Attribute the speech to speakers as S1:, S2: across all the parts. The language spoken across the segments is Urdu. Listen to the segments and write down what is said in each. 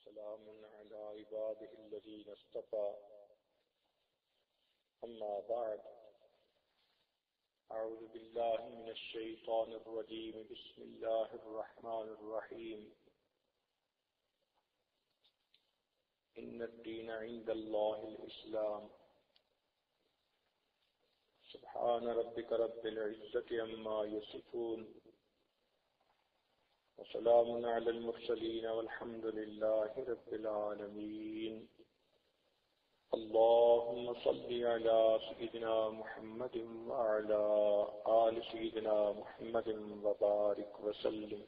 S1: وسلام على عباده الذين اصطفى أما بعد أعوذ بالله من الشيطان الرجيم بسم الله الرحمن الرحيم إن الدين عند الله الإسلام سبحان ربك رب العزة عما يصفون وسلام على المرسلين والحمد لله رب العالمين اللهم صل على سيدنا محمد وعلى آل سيدنا محمد وبارك وسلم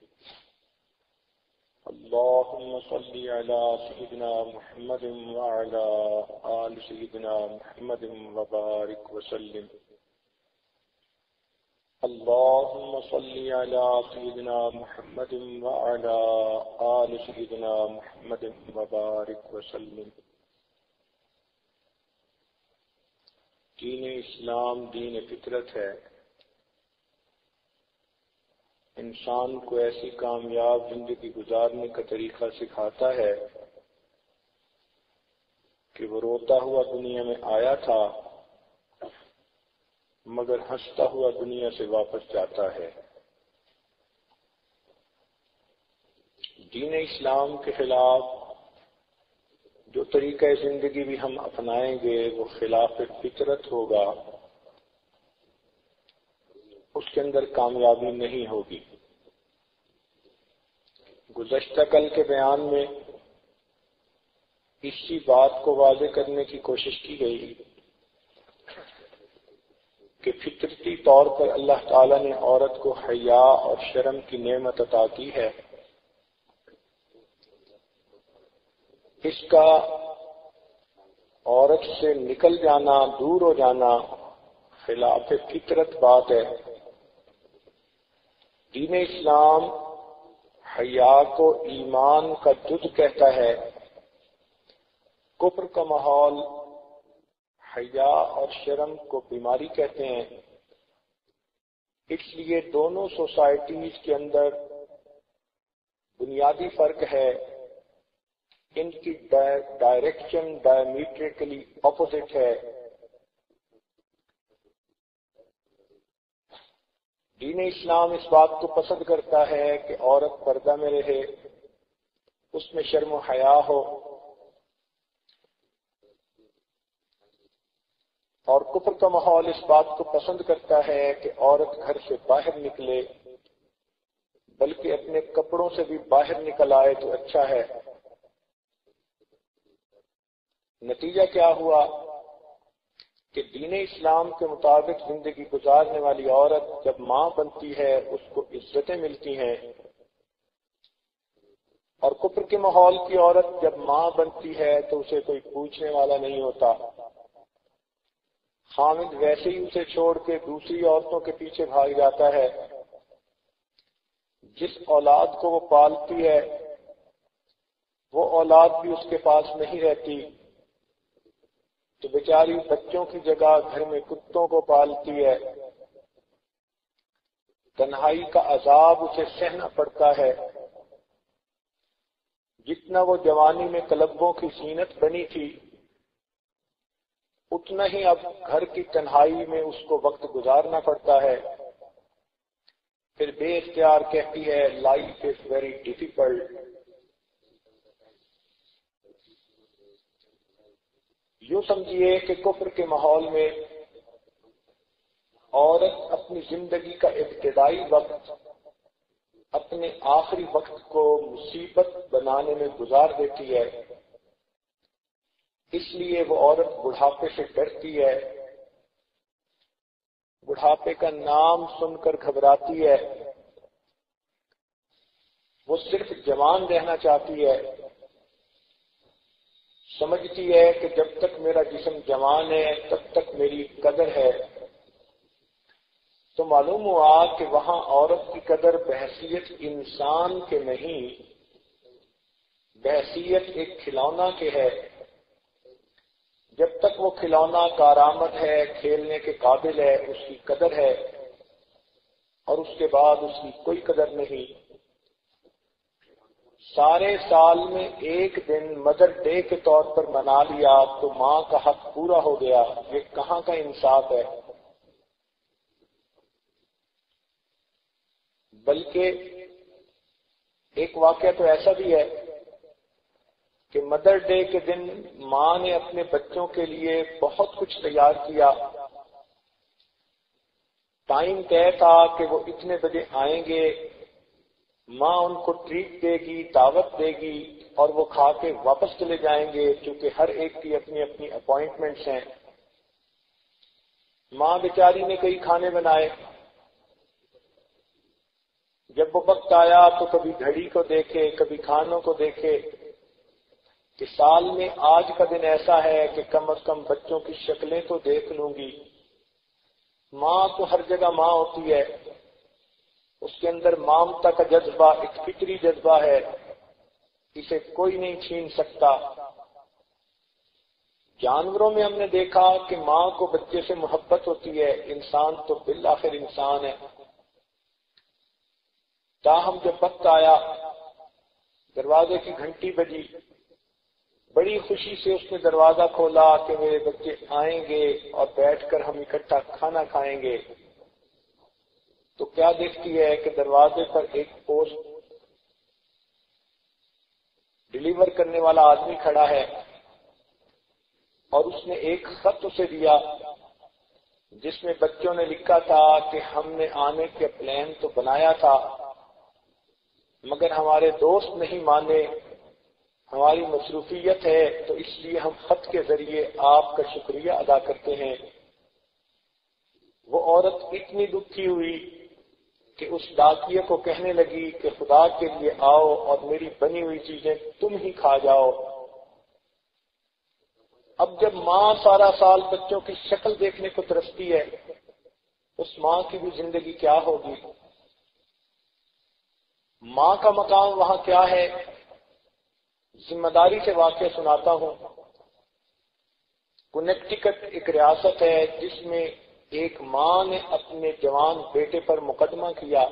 S1: اللهم صل على سيدنا محمد وعلى آل سيدنا محمد وبارك وسلم اللهم صل على سيدنا محمد وعلى آل سيدنا محمد وبارك وسلم دین اسلام دین فطرت ہے، انسان کو ایسی کامیاب زندگی گزارنے کا طریقہ سکھاتا ہے کہ وہ روتا ہوا دنیا میں آیا تھا مگر ہنستا ہوا دنیا سے واپس جاتا ہے۔ دین اسلام کے خلاف جو طریقہ زندگی بھی ہم اپنائیں گے وہ خلاف فطرت ہوگا، اس کے اندر کامیابی نہیں ہوگی۔ گزشتہ کل کے بیان میں اسی بات کو واضح کرنے کی کوشش کی گئی کہ فطرتی طور پر اللہ تعالیٰ نے عورت کو حیا اور شرم کی نعمت عطا کی ہے۔ اس کا عورت سے نکل جانا، دور ہو جانا خلاف فطرت بات ہے۔ دین اسلام حیا کو ایمان کا دودھ کہتا ہے، کفر کا ماحول حیا اور شرم کو بیماری کہتے ہیں۔ اس لیے دونوں سوسائٹیز کے اندر بنیادی فرق ہے، ان کی ڈائریکشن ڈائمیٹریکلی اپوزٹ ہے۔ دین اسلام اس بات کو پسند کرتا ہے کہ عورت پردہ میں رہے، اس میں شرم و حیا ہو، اور کفر کا ماحول اس بات کو پسند کرتا ہے کہ عورت گھر سے باہر نکلے، بلکہ اپنے کپڑوں سے بھی باہر نکل آئے تو اچھا ہے۔ نتیجہ کیا ہوا کہ دین اسلام کے مطابق زندگی گزارنے والی عورت جب ماں بنتی ہے اس کو عزتیں ملتی ہیں، اور کفر کے ماحول کی عورت جب ماں بنتی ہے تو اسے کوئی پوچھنے والا نہیں ہوتا۔ خامد ویسے ہی اسے چھوڑ کے دوسری عورتوں کے پیچھے بھاگ جاتا ہے۔ جس اولاد کو وہ پالتی ہے وہ اولاد بھی اس کے پاس نہیں رہتی، تو بیچاری بچوں کی جگہ گھر میں کتوں کو پالتی ہے۔ تنہائی کا عذاب اسے سہنا پڑتا ہے۔ جتنا وہ جوانی میں کلبوں کی زینت بنی تھی، اتنا ہی اب گھر کی تنہائی میں اس کو وقت گزارنا پڑتا ہے۔ پھر بے اختیار کہتی ہے لائف از ویری ڈیفیکلٹ۔ یوں سمجھیے کہ کفر کے ماحول میں عورت اپنی زندگی کا ابتدائی وقت اپنے آخری وقت کو مصیبت بنانے میں گزار دیتی ہے۔ اس لیے وہ عورت بڑھاپے سے ڈرتی ہے، بڑھاپے کا نام سن کر گھبراتی ہے۔ وہ صرف جوان رہنا چاہتی ہے، سمجھتی ہے کہ جب تک میرا جسم جوان ہے تب تک میری قدر ہے۔ تو معلوم ہوا کہ وہاں عورت کی قدر بحیثیت انسان کے نہیں، بحیثیت ایک کھلونا کے ہے۔ جب تک وہ کھلونا کارآمد ہے، کھیلنے کے قابل ہے، اس کی قدر ہے، اور اس کے بعد اس کی کوئی قدر نہیں۔ سارے سال میں ایک دن مدر ڈے کے طور پر منا لیا تو ماں کا حق پورا ہو گیا، یہ کہاں کا انصاف ہے؟ بلکہ ایک واقعہ تو ایسا بھی ہے کہ مدر ڈے کے دن ماں نے اپنے بچوں کے لیے بہت کچھ تیار کیا، ٹائم طے تھا کہ وہ اتنے بجے آئیں گے، ماں ان کو ٹریٹ دے گی، دعوت دے گی اور وہ کھا کے واپس چلے جائیں گے، چونکہ ہر ایک کی اپنی اپنی اپوائنٹمنٹس ہیں۔ ماں بیچاری نے کئی کھانے بنائے، جب وہ وقت آیا تو کبھی گھڑی کو دیکھے، کبھی کھانوں کو دیکھے کہ سال میں آج کا دن ایسا ہے کہ کم از کم بچوں کی شکلیں تو دیکھ لوں گی۔ ماں تو ہر جگہ ماں ہوتی ہے، اس کے اندر مامتا کا جذبہ ایک فطری جذبہ ہے، اسے کوئی نہیں چھین سکتا۔ جانوروں میں ہم نے دیکھا کہ ماں کو بچے سے محبت ہوتی ہے، انسان تو بالآخر انسان ہے۔ تاہم جب وقت آیا، دروازے کی گھنٹی بجی، بڑی خوشی سے اس نے دروازہ کھولا کہ میرے بچے آئیں گے اور بیٹھ کر ہم اکٹھا کھانا کھائیں گے، تو کیا دیکھتی ہے کہ دروازے پر ایک پوسٹ ڈیلیور کرنے والا آدمی کھڑا ہے اور اس نے ایک خط اسے دیا جس میں بچوں نے لکھا تھا کہ ہم نے آنے کے پلان تو بنایا تھا مگر ہمارے دوست نہیں مانے، ہماری مصروفیت ہے، تو اس لیے ہم خط کے ذریعے آپ کا شکریہ ادا کرتے ہیں۔ وہ عورت اتنی دکھی ہوئی کہ اس ڈاکیے کو کہنے لگی کہ خدا کے لیے آؤ اور میری بنی ہوئی چیزیں تم ہی کھا جاؤ۔ اب جب ماں سارا سال بچوں کی شکل دیکھنے کو ترستی ہے، اس ماں کی بھی زندگی کیا ہوگی؟ ماں کا مقام وہاں کیا ہے؟ ذمہ داری سے واقعہ سناتا ہوں۔ کنیکٹیکٹ ایک ریاست ہے جس میں ایک ماں نے اپنے جوان بیٹے پر مقدمہ کیا،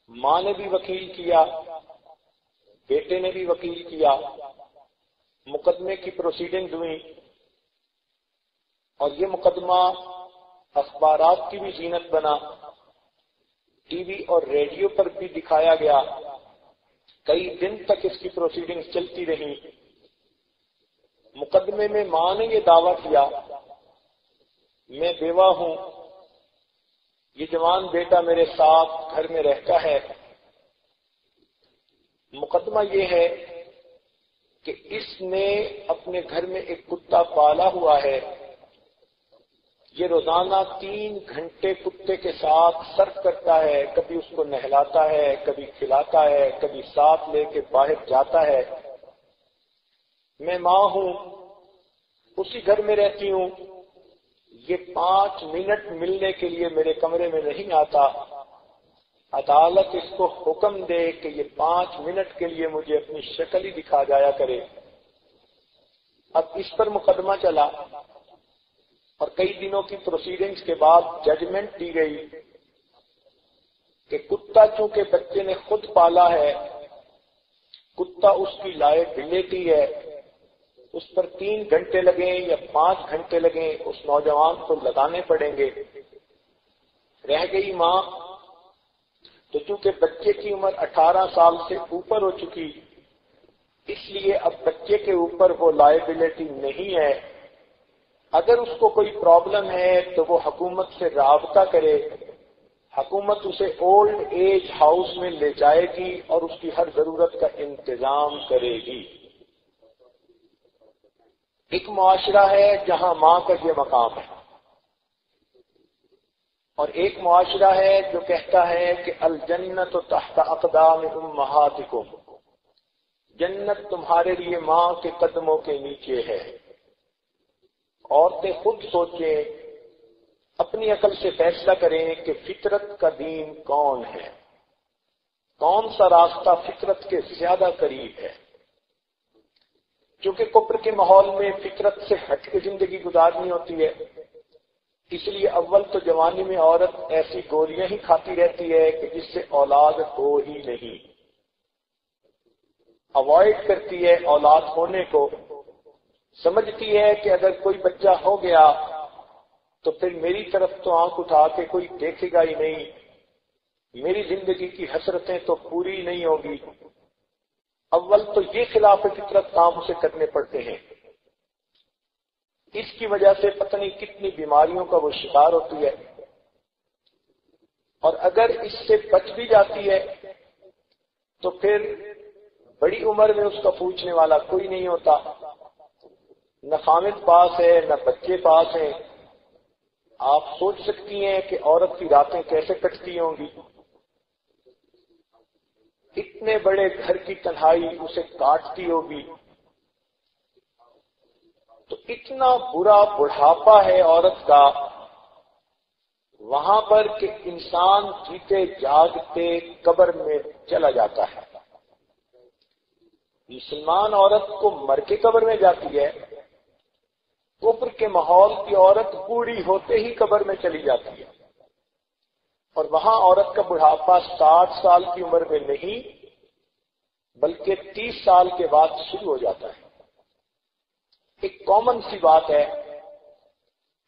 S1: ماں نے بھی وکیل کیا، بیٹے نے بھی وکیل کیا، مقدمے کی پروسیڈنگز ہوئی اور یہ مقدمہ اخبارات کی بھی زینت بنا، ٹی وی اور ریڈیو پر بھی دکھایا گیا، کئی دن تک اس کی پروسیڈنگز چلتی رہیں۔ مقدمے میں ماں نے یہ دعویٰ کیا، میں بیوہ ہوں، یہ جوان بیٹا میرے ساتھ گھر میں رہتا ہے۔ مقدمہ یہ ہے کہ اس نے اپنے گھر میں ایک کتا پالا ہوا ہے، یہ روزانہ 3 گھنٹے کتے کے ساتھ صرف کرتا ہے، کبھی اس کو نہلاتا ہے، کبھی کھلاتا ہے، کبھی ساتھ لے کے باہر جاتا ہے۔ میں ماں ہوں، اسی گھر میں رہتی ہوں، یہ 5 منٹ ملنے کے لیے میرے کمرے میں نہیں آتا، عدالت اس کو حکم دے کہ یہ 5 منٹ کے لیے مجھے اپنی شکل ہی دکھا جایا کرے۔ اب اس پر مقدمہ چلا اور کئی دنوں کی پروسیڈنگز کے بعد ججمنٹ دی گئی کہ کتا چونکہ بچے نے خود پالا ہے، کتا اس کی لائبلٹی ہے، اس پر 3 گھنٹے لگیں یا 5 گھنٹے لگیں اس نوجوان کو لگانے پڑیں گے۔ رہ گئی ماں، تو چونکہ بچے کی عمر 18 سال سے اوپر ہو چکی، اس لیے اب بچے کے اوپر وہ لائبلٹی نہیں ہے۔ اگر اس کو کوئی پرابلم ہے تو وہ حکومت سے رابطہ کرے، حکومت اسے اولڈ ایج ہاؤس میں لے جائے گی اور اس کی ہر ضرورت کا انتظام کرے گی۔ ایک معاشرہ ہے جہاں ماں کا یہ مقام ہے، اور ایک معاشرہ ہے جو کہتا ہے کہ الجنت تحت اقدام امہاتکم، جنت تمہارے لیے ماں کے قدموں کے نیچے ہے۔ عورتیں خود سوچیں، اپنی عقل سے فیصلہ کریں کہ فطرت کا دین کون ہے، کون سا راستہ فطرت کے زیادہ قریب ہے۔ چونکہ کفر کے ماحول میں فطرت سے ہٹ کے زندگی گزارنی ہوتی ہے، اس لیے اول تو جوانی میں عورت ایسی گولیاں ہی کھاتی رہتی ہے کہ جس سے اولاد ہو ہی نہیں۔ اوائڈ کرتی ہے اولاد ہونے کو، سمجھتی ہے کہ اگر کوئی بچہ ہو گیا تو پھر میری طرف تو آنکھ اٹھا کے کوئی دیکھے گا ہی نہیں، میری زندگی کی حسرتیں تو پوری نہیں ہوگی۔ اول تو یہ خلاف فطرت کام اسے کرنے پڑتے ہیں، اس کی وجہ سے پتہ نہیں کتنی بیماریوں کا وہ شکار ہوتی ہے، اور اگر اس سے بچ بھی جاتی ہے تو پھر بڑی عمر میں اس کا پوچھنے والا کوئی نہیں ہوتا، نہ خامد پاس ہے نہ بچے پاس ہیں۔ آپ سوچ سکتی ہیں کہ عورت کی راتیں کیسے کٹتی ہوں گی، اتنے بڑے گھر کی تنہائی اسے کاٹتی ہوگی۔ تو اتنا برا بڑھاپا ہے عورت کا وہاں پر کہ انسان جیتے جاگتے قبر میں چلا جاتا ہے۔ مسلمان عورت کو مر کے قبر میں جاتی ہے، کفر کے ماحول کی عورت بوڑھی ہوتے ہی قبر میں چلی جاتی ہے، اور وہاں عورت کا بڑھاپا 60 سال کی عمر میں نہیں بلکہ 30 سال کے بعد شروع ہو جاتا ہے۔ ایک کامن سی بات ہے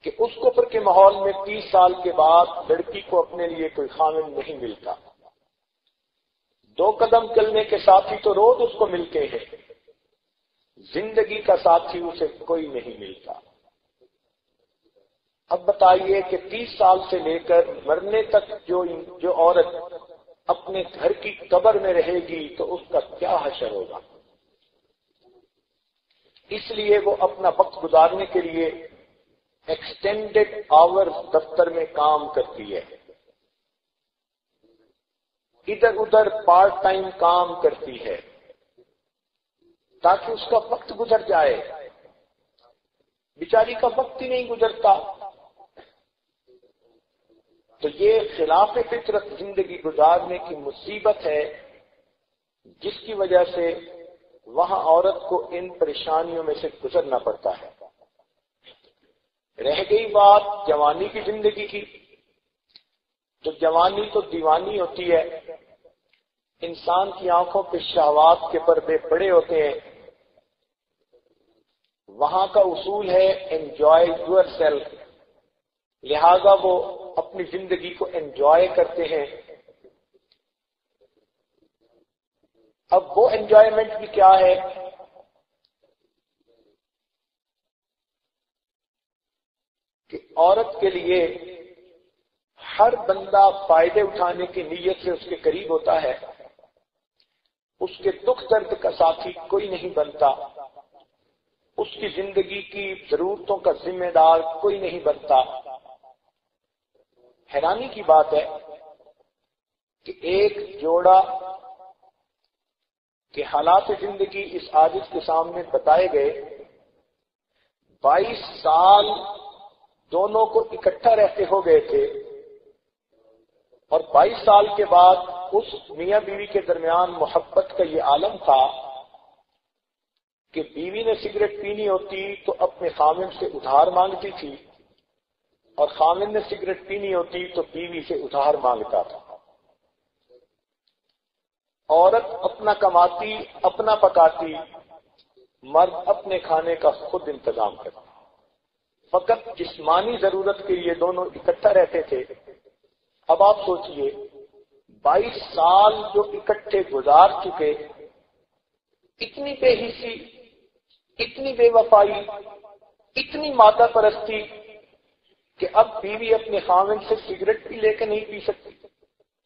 S1: کہ اس کفر کے ماحول میں 30 سال کے بعد لڑکی کو اپنے لیے کوئی خاوند نہیں ملتا، 2 قدم چلنے کے ساتھی تو روز اس کو ملتے ہیں، زندگی کا ساتھی اسے کوئی نہیں ملتا۔ اب بتائیے کہ 30 سال سے لے کر مرنے تک جو عورت اپنے گھر کی قبر میں رہے گی تو اس کا کیا حشر ہوگا۔ اس لیے وہ اپنا وقت گزارنے کے لیے ایکسٹینڈڈ آور دفتر میں کام کرتی ہے، ادھر ادھر پارٹ ٹائم کام کرتی ہے تاکہ اس کا وقت گزر جائے، بیچاری کا وقت ہی نہیں گزرتا۔ تو یہ خلاف فطرت زندگی گزارنے کی مصیبت ہے جس کی وجہ سے وہاں عورت کو ان پریشانیوں میں سے گزرنا پڑتا ہے۔ رہ گئی بات جوانی کی زندگی کی، تو جوانی تو دیوانی ہوتی ہے، انسان کی آنکھوں پہ شہوات کے پردے پڑے ہوتے ہیں، وہاں کا اصول ہے انجوائے یور سیلف، لہذا وہ اپنی زندگی کو انجوائے کرتے ہیں۔ اب وہ انجوائمنٹ بھی کیا ہے کہ عورت کے لیے ہر بندہ فائدے اٹھانے کی نیت سے اس کے قریب ہوتا ہے، اس کے دکھ درد کا ساتھی کوئی نہیں بنتا، اس کی زندگی کی ضرورتوں کا ذمہ دار کوئی نہیں بنتا۔ حیرانی کی بات ہے کہ ایک جوڑا کے حالات زندگی اس عاجز کے سامنے بتائے گئے، 22 سال دونوں کو اکٹھا رہتے ہو گئے تھے، اور 22 سال کے بعد اس میاں بیوی کے درمیان محبت کا یہ عالم تھا کہ بیوی نے سگریٹ پینی ہوتی تو اپنے خاوند سے ادھار مانگتی تھی، اور خاوند نے سگریٹ پینی ہوتی تو بیوی سے ادھار مانگتا تھا۔ عورت اپنا کماتی اپنا پکاتی، مرد اپنے کھانے کا خود انتظام کرتا، فقط جسمانی ضرورت کے لیے دونوں اکٹھا رہتے تھے۔ اب آپ سوچئے 22 سال جو اکٹھے گزار چکے، اتنی بے حسی، اتنی بے وفائی، اتنی مادہ پرستی کہ اب بیوی اپنے خاوند سے سگریٹ بھی لے کے نہیں پی سکتی،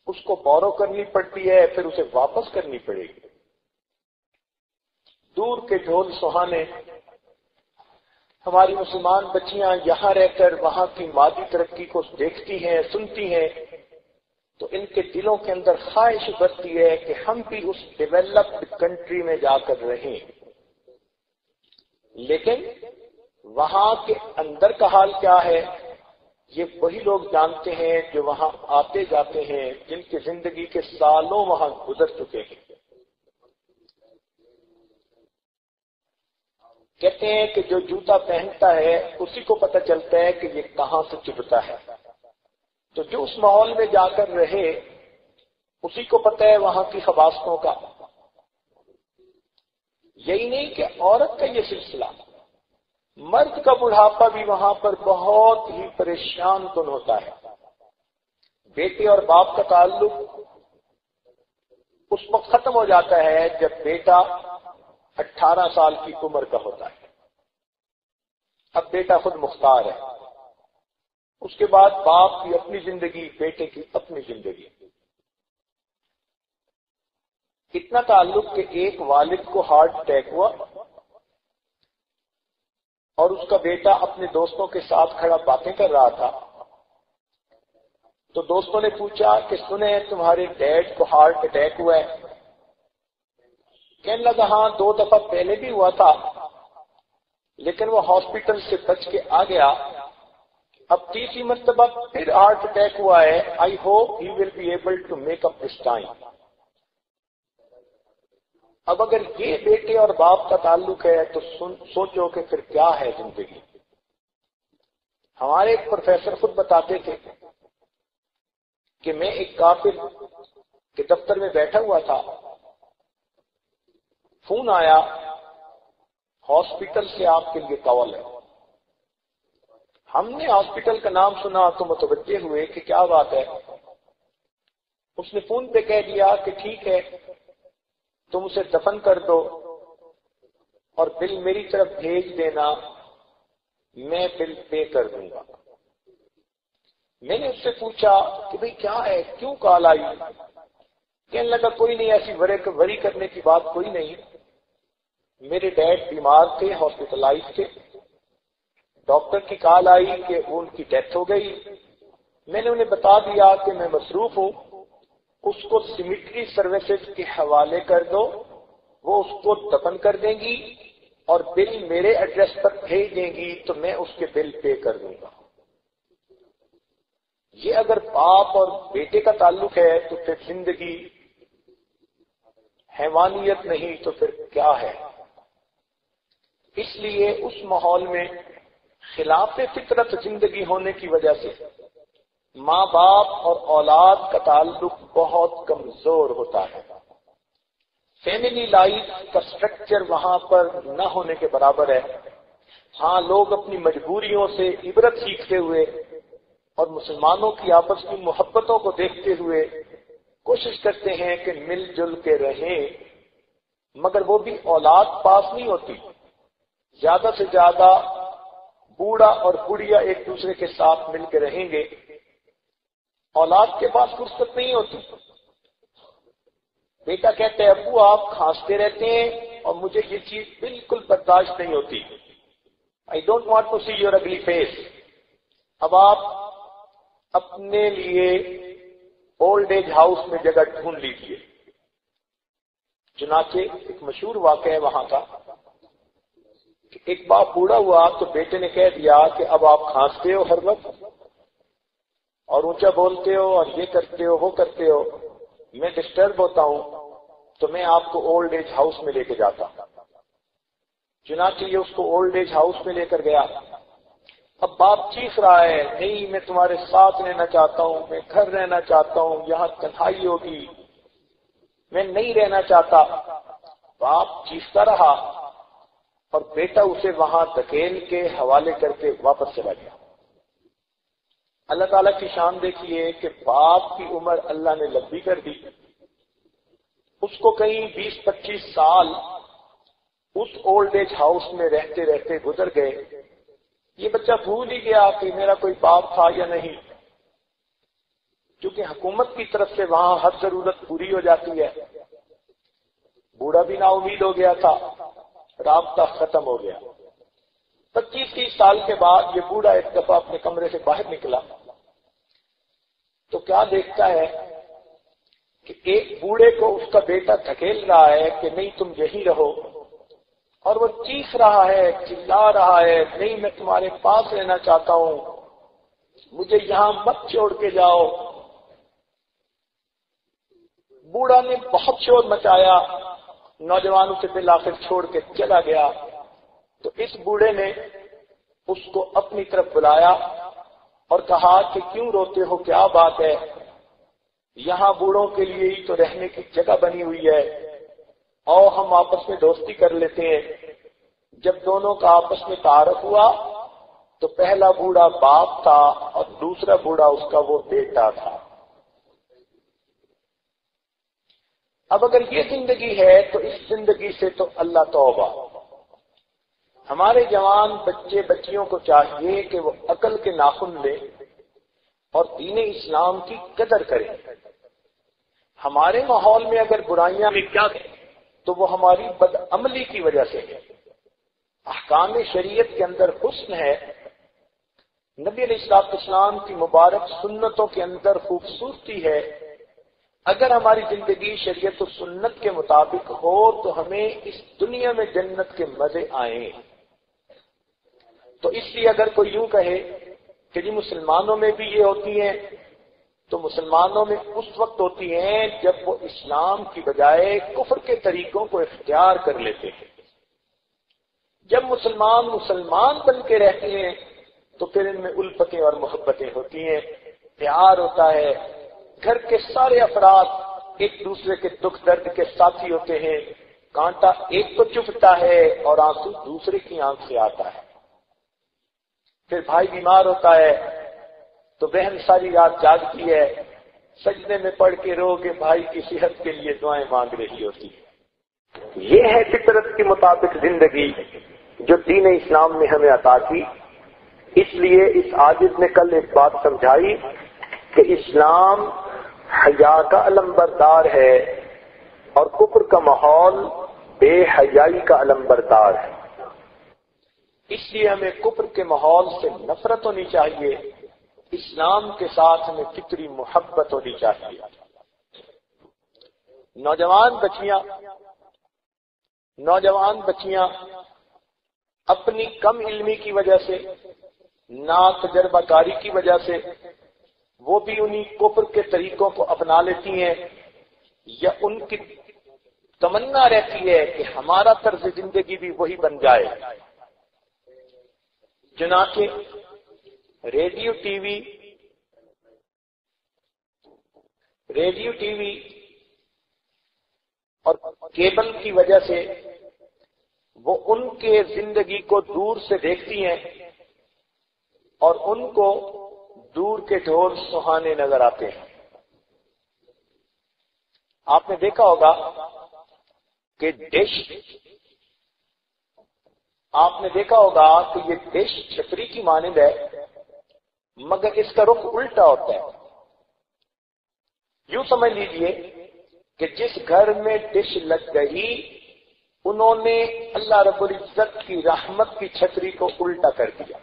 S1: اس کو بورو کرنی پڑتی ہے، پھر اسے واپس کرنی پڑے گی۔ دور کے ڈھول سہانے، ہماری مسلمان بچیاں یہاں رہ کر وہاں کی مادی ترقی کو دیکھتی ہیں، سنتی ہیں، تو ان کے دلوں کے اندر خواہش بڑھتی ہے کہ ہم بھی اس ڈیولپڈ کنٹری میں جا کر رہیں، لیکن وہاں کے اندر کا حال کیا ہے یہ وہی لوگ جانتے ہیں جو وہاں آتے جاتے ہیں، جن کی زندگی کے سالوں وہاں گزر چکے ہیں۔ کہتے ہیں کہ جو جوتا پہنتا ہے اسی کو پتہ چلتا ہے کہ یہ کہاں سے چبھتا ہے، تو جو اس ماحول میں جا کر رہے اسی کو پتہ ہے وہاں کی خباثتوں کا۔ یہی نہیں کہ عورت کا یہ سلسلہ، مرد کا بڑھاپا بھی وہاں پر بہت ہی پریشان کن ہوتا ہے۔ بیٹے اور باپ کا تعلق اس وقت ختم ہو جاتا ہے جب بیٹا 18 سال کی عمر کا ہوتا ہے۔ اب بیٹا خود مختار ہے، اس کے بعد باپ کی اپنی زندگی، بیٹے کی اپنی زندگی۔ اتنا تعلق کہ ایک والد کو ہارٹ اٹیک ہوا اور اس کا بیٹا اپنے دوستوں کے ساتھ کھڑا باتیں کر رہا تھا، تو دوستوں نے پوچھا کہ سنے تمہارے ڈیڈ کو ہارٹ اٹیک ہوا ہے؟ کہنے لگا ہاں 2 دفعہ پہلے بھی ہوا تھا، لیکن وہ ہاسپٹل سے بچ کے آ گیا، اب تیسری مرتبہ پھر ہارٹ اٹیک ہوا ہے، I hope he will be able to make up this time. اب اگر یہ بیٹے اور باپ کا تعلق ہے تو سوچو کہ پھر کیا ہے زندگی۔ ہمارے ایک پروفیسر خود بتاتے تھے کہ میں ایک کافر کے دفتر میں بیٹھا ہوا تھا، فون آیا ہاسپٹل سے آپ کے لیے کال ہے۔ ہم نے ہاسپٹل کا نام سنا تو متوجہ ہوئے کہ کیا بات ہے۔ اس نے فون پہ کہہ دیا کہ ٹھیک ہے تم اسے دفن کر دو اور بل میری طرف بھیج دینا، میں بل پے کر دوں گا۔ میں نے اس سے پوچھا کہ بھئی کیا ہے، کیوں کال آئی؟ کہنے لگا کوئی نہیں، ایسی وری کرنے کی بات کوئی نہیں، میرے ڈیڈ بیمار تھے، ہاسپٹلائز تھے، ڈاکٹر کی کال آئی کہ ان کی ڈیتھ ہو گئی، میں نے انہیں بتا دیا کہ میں مصروف ہوں، اس کو سیمیٹری سروسز کے حوالے کر دو، وہ اس کو دفن کر دیں گی اور بل میرے ایڈریس پر بھیج دیں گی تو میں اس کے بل پے کر دوں گا۔ یہ اگر باپ اور بیٹے کا تعلق ہے تو پھر زندگی حیوانیت نہیں تو پھر کیا ہے؟ اس لیے اس ماحول میں خلاف فطرت زندگی ہونے کی وجہ سے ماں باپ اور اولاد کا تعلق بہت کمزور ہوتا ہے۔ فیملی لائف کا سٹرکچر وہاں پر نہ ہونے کے برابر ہے۔ ہاں لوگ اپنی مجبوریوں سے عبرت سیکھتے ہوئے اور مسلمانوں کی آپس کی محبتوں کو دیکھتے ہوئے کوشش کرتے ہیں کہ مل جل کے رہیں، مگر وہ بھی اولاد پاس نہیں ہوتی۔ زیادہ سے زیادہ بوڑھا اور بڑھیا ایک دوسرے کے ساتھ مل کے رہیں گے، اولاد کے پاس فرصت نہیں ہوتی۔ بیٹا کہتا ہے ابو آپ کھانستے رہتے ہیں اور مجھے یہ چیز بالکل برداشت نہیں ہوتی، I don't want to see your ugly face۔ اب آپ اپنے لیے اولڈ ایج ہاؤس میں جگہ ڈھونڈ لیجیے۔ چنانچہ ایک مشہور واقعہ ہے وہاں کا کہ ایک باپ بوڑھا ہوا تو بیٹے نے کہہ دیا کہ اب آپ کھانستے ہو ہر وقت اور اونچا بولتے ہو اور یہ کرتے ہو وہ کرتے ہو، میں ڈسٹرب ہوتا ہوں تو میں آپ کو اولڈ ایج ہاؤس میں لے کے جاتا۔ چنانچہ یہ اس کو اولڈ ایج ہاؤس میں لے کر گیا۔ اب باپ چیخ رہا ہے نہیں میں تمہارے ساتھ رہنا چاہتا ہوں، میں گھر رہنا چاہتا ہوں، یہاں تنہائی ہوگی، میں نہیں رہنا چاہتا۔ باپ چیختا رہا اور بیٹا اسے وہاں دھکیل کے حوالے کر کے واپس چلا گیا۔ اللہ تعالیٰ کی شان دیکھیے کہ باپ کی عمر اللہ نے لمبی کر دی، اس کو کہیں 20-25 سال اس اولڈ ایج ہاؤس میں رہتے رہتے گزر گئے۔ یہ بچہ بھول ہی گیا کہ میرا کوئی باپ تھا یا نہیں، کیونکہ حکومت کی طرف سے وہاں ہر ضرورت پوری ہو جاتی ہے۔ بوڑھا بھی نا امید ہو گیا تھا، رابطہ ختم ہو گیا۔ 25-30 سال کے بعد یہ بوڑھا ایک دفعہ اپنے کمرے سے باہر نکلا تو کیا دیکھتا ہے کہ ایک بوڑھے کو اس کا بیٹا دھکیل رہا ہے کہ نہیں تم یہیں رہو، اور وہ چیخ رہا ہے، چلا رہا ہے نہیں میں تمہارے پاس رہنا چاہتا ہوں، مجھے یہاں مت چھوڑ کے جاؤ۔ بوڑھا نے بہت شور مچایا، نوجوان اسے بالآخر چھوڑ کے چلا گیا۔ تو اس بوڑھے نے اس کو اپنی طرف بلایا اور کہا کہ کیوں روتے ہو، کیا بات ہے؟ یہاں بوڑھوں کے لیے ہی تو رہنے کی جگہ بنی ہوئی ہے، اور ہم آپس میں دوستی کر لیتے ہیں۔ جب دونوں کا آپس میں تعارف ہوا تو پہلا بوڑھا باپ تھا اور دوسرا بوڑھا اس کا وہ بیٹا تھا۔ اب اگر یہ زندگی ہے تو اس زندگی سے تو اللہ توبہ۔ ہمارے جوان بچے بچیوں کو چاہیے کہ وہ عقل کے ناخن لیں اور دین اسلام کی قدر کریں۔ ہمارے ماحول میں اگر برائیاں میں کیا ہے تو وہ ہماری بدعملی کی وجہ سے ہے۔ احکام شریعت کے اندر حسن ہے، نبی علیہ السلام کی مبارک سنتوں کے اندر خوبصورتی ہے۔ اگر ہماری زندگی شریعت و سنت کے مطابق ہو تو ہمیں اس دنیا میں جنت کے مزے آئیں۔ تو اس لیے اگر کوئی یوں کہے کہ جی مسلمانوں میں بھی یہ ہوتی ہیں، تو مسلمانوں میں اس وقت ہوتی ہیں جب وہ اسلام کی بجائے کفر کے طریقوں کو اختیار کر لیتے ہیں۔ جب مسلمان بن کے رہتے ہیں تو پھر ان میں الفتیں اور محبتیں ہوتی ہیں، پیار ہوتا ہے، گھر کے سارے افراد ایک دوسرے کے دکھ درد کے ساتھی ہوتے ہیں، کانٹا ایک کو چبھتا ہے اور آنسو دوسرے کی آنکھ سے آتا ہے۔ پھر بھائی بیمار ہوتا ہے تو بہن ساری رات جاگتی ہے، سجدے میں پڑھ کے رو کے بھائی کی صحت کے لیے دعائیں مانگ رہی ہوتی ہے۔ یہ ہے فطرت کے مطابق زندگی جو دین اسلام نے ہمیں عطا کی۔ اس لیے اس عاجز نے کل ایک بات سمجھائی کہ اسلام حیا کا علمبردار ہے اور کفر کا ماحول بے حیائی کا علمبردار ہے۔ اس لیے ہمیں کفر کے ماحول سے نفرت ہونی چاہیے، اسلام کے ساتھ ہمیں فطری محبت ہونی چاہیے۔ نوجوان بچیاں اپنی کم علمی کی وجہ سے، نا تجربہ کاری کی وجہ سے وہ بھی انہی کفر کے طریقوں کو اپنا لیتی ہیں، یا ان کی تمنا رہتی ہے کہ ہمارا طرز زندگی بھی وہی بن جائے۔ چنانچہ ریڈیو ٹی وی اور کیبل کی وجہ سے وہ ان کے زندگی کو دور سے دیکھتی ہیں اور ان کو دور کے ڈھول سہانے نظر آتے ہیں۔ آپ نے دیکھا ہوگا کہ یہ ڈش چھتری کی مانند ہے، مگر اس کا رخ الٹا ہوتا ہے۔ یوں سمجھ لیجئے کہ جس گھر میں ڈش لگ گئی انہوں نے اللہ رب العزت کی رحمت کی چھتری کو الٹا کر دیا۔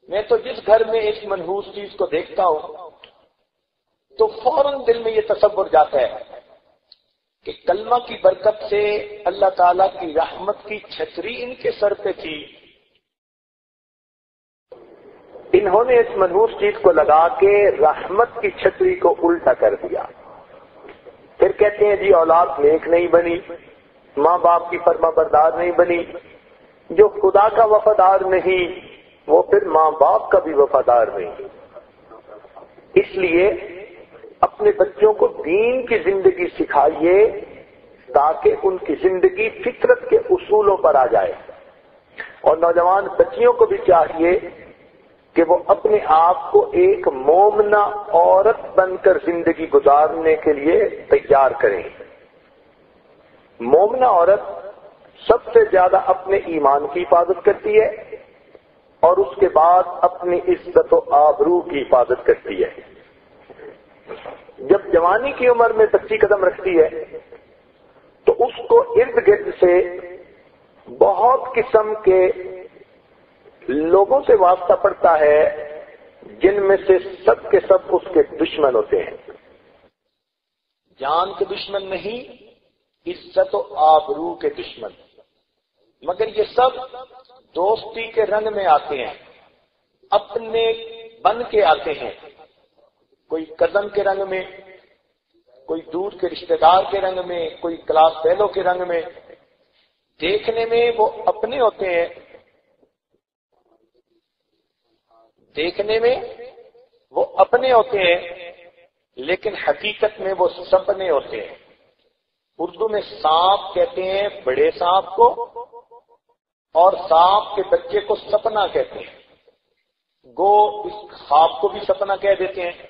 S1: میں تو جس گھر میں اس منحوس چیز کو دیکھتا ہوں تو فوراً دل میں یہ تصور جاتا ہے کہ کلمہ کی برکت سے اللہ تعالیٰ کی رحمت کی چھتری ان کے سر پہ تھی، انہوں نے اس منحوس چیز کو لگا کے رحمت کی چھتری کو الٹا کر دیا۔ پھر کہتے ہیں جی اولاد نیک نہیں بنی، ماں باپ کی فرما بردار نہیں بنی۔ جو خدا کا وفادار نہیں وہ پھر ماں باپ کا بھی وفادار نہیں۔ اس لیے اپنے بچوں کو دین کی زندگی سکھائیے تاکہ ان کی زندگی فطرت کے اصولوں پر آ جائے، اور نوجوان بچیوں کو بھی چاہیے کہ وہ اپنے آپ کو ایک مومنہ عورت بن کر زندگی گزارنے کے لیے تیار کریں۔ مومنہ عورت سب سے زیادہ اپنے ایمان کی حفاظت کرتی ہے اور اس کے بعد اپنی عزت و آبرو کی حفاظت کرتی ہے۔ جب جوانی کی عمر میں بچی قدم رکھتی ہے تو اس کو ارد گرد سے بہت قسم کے لوگوں سے واسطہ پڑتا ہے، جن میں سے سب کے سب اس کے دشمن ہوتے ہیں۔ جان کے دشمن نہیں، عزت و آبرو کے دشمن، مگر یہ سب دوستی کے رنگ میں آتے ہیں، اپنے بن کے آتے ہیں، کوئی کزن کے رنگ میں، کوئی دور کے رشتہ دار کے رنگ میں، کوئی کلاس فیلو کے رنگ میں۔ دیکھنے میں وہ اپنے ہوتے ہیں، لیکن حقیقت میں وہ سپنے ہوتے ہیں۔ اردو میں سانپ کہتے ہیں بڑے سانپ کو، اور سانپ کے بچے کو سپنا کہتے ہیں۔ گو اس خواب کو بھی سپنا کہہ دیتے ہیں،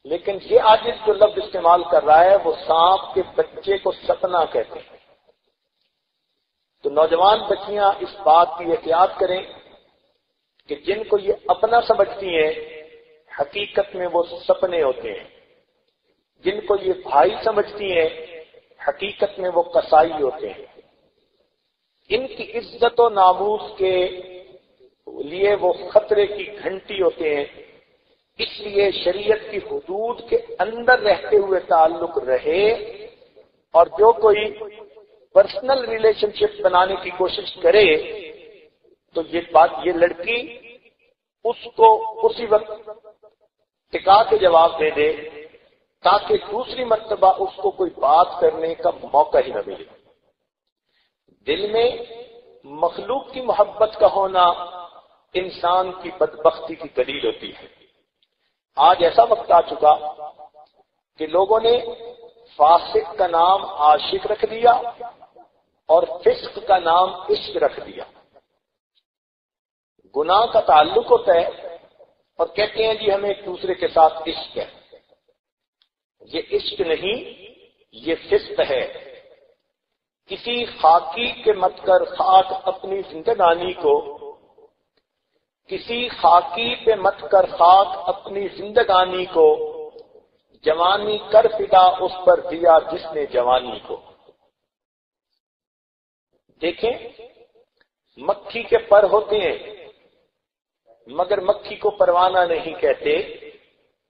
S1: لیکن یہ آج جو لفظ استعمال کر رہا ہے وہ سانپ کے بچے کو سپنا کہتے ہیں۔ تو نوجوان بچیاں اس بات کی احتیاط کریں کہ جن کو یہ اپنا سمجھتی ہیں حقیقت میں وہ سپنے ہوتے ہیں، جن کو یہ بھائی سمجھتی ہیں حقیقت میں وہ قصائی ہوتے ہیں۔ ان کی عزت و ناموس کے لیے وہ خطرے کی گھنٹی ہوتے ہیں، اس لیے شریعت کی حدود کے اندر رہتے ہوئے تعلق رہے، اور جو کوئی پرسنل ریلیشن شپ بنانے کی کوشش کرے تو یہ لڑکی اس کو اسی وقت ٹکا کے جواب دے دے تاکہ دوسری مرتبہ اس کو کوئی بات کرنے کا موقع ہی نہ ملے۔ دل میں مخلوق کی محبت کا ہونا انسان کی بدبختی کی دلیل ہوتی ہے۔ آج ایسا وقت آ چکا کہ لوگوں نے فاسق کا نام عاشق رکھ دیا اور فسق کا نام عشق رکھ دیا۔ گناہ کا تعلق ہوتا ہے اور کہتے ہیں جی ہمیں ایک دوسرے کے ساتھ عشق ہے۔ یہ عشق نہیں، یہ فسق ہے۔ کسی خاکی کے مت کر خاک اپنی زندگانی کو، کسی خاکی پہ مت کر خاک اپنی زندگانی کو، جوانی کر فدا اس پر دیا جس نے جوانی کو۔ دیکھیں، مکھی کے پر ہوتے ہیں مگر مکھی کو پروانہ نہیں کہتے،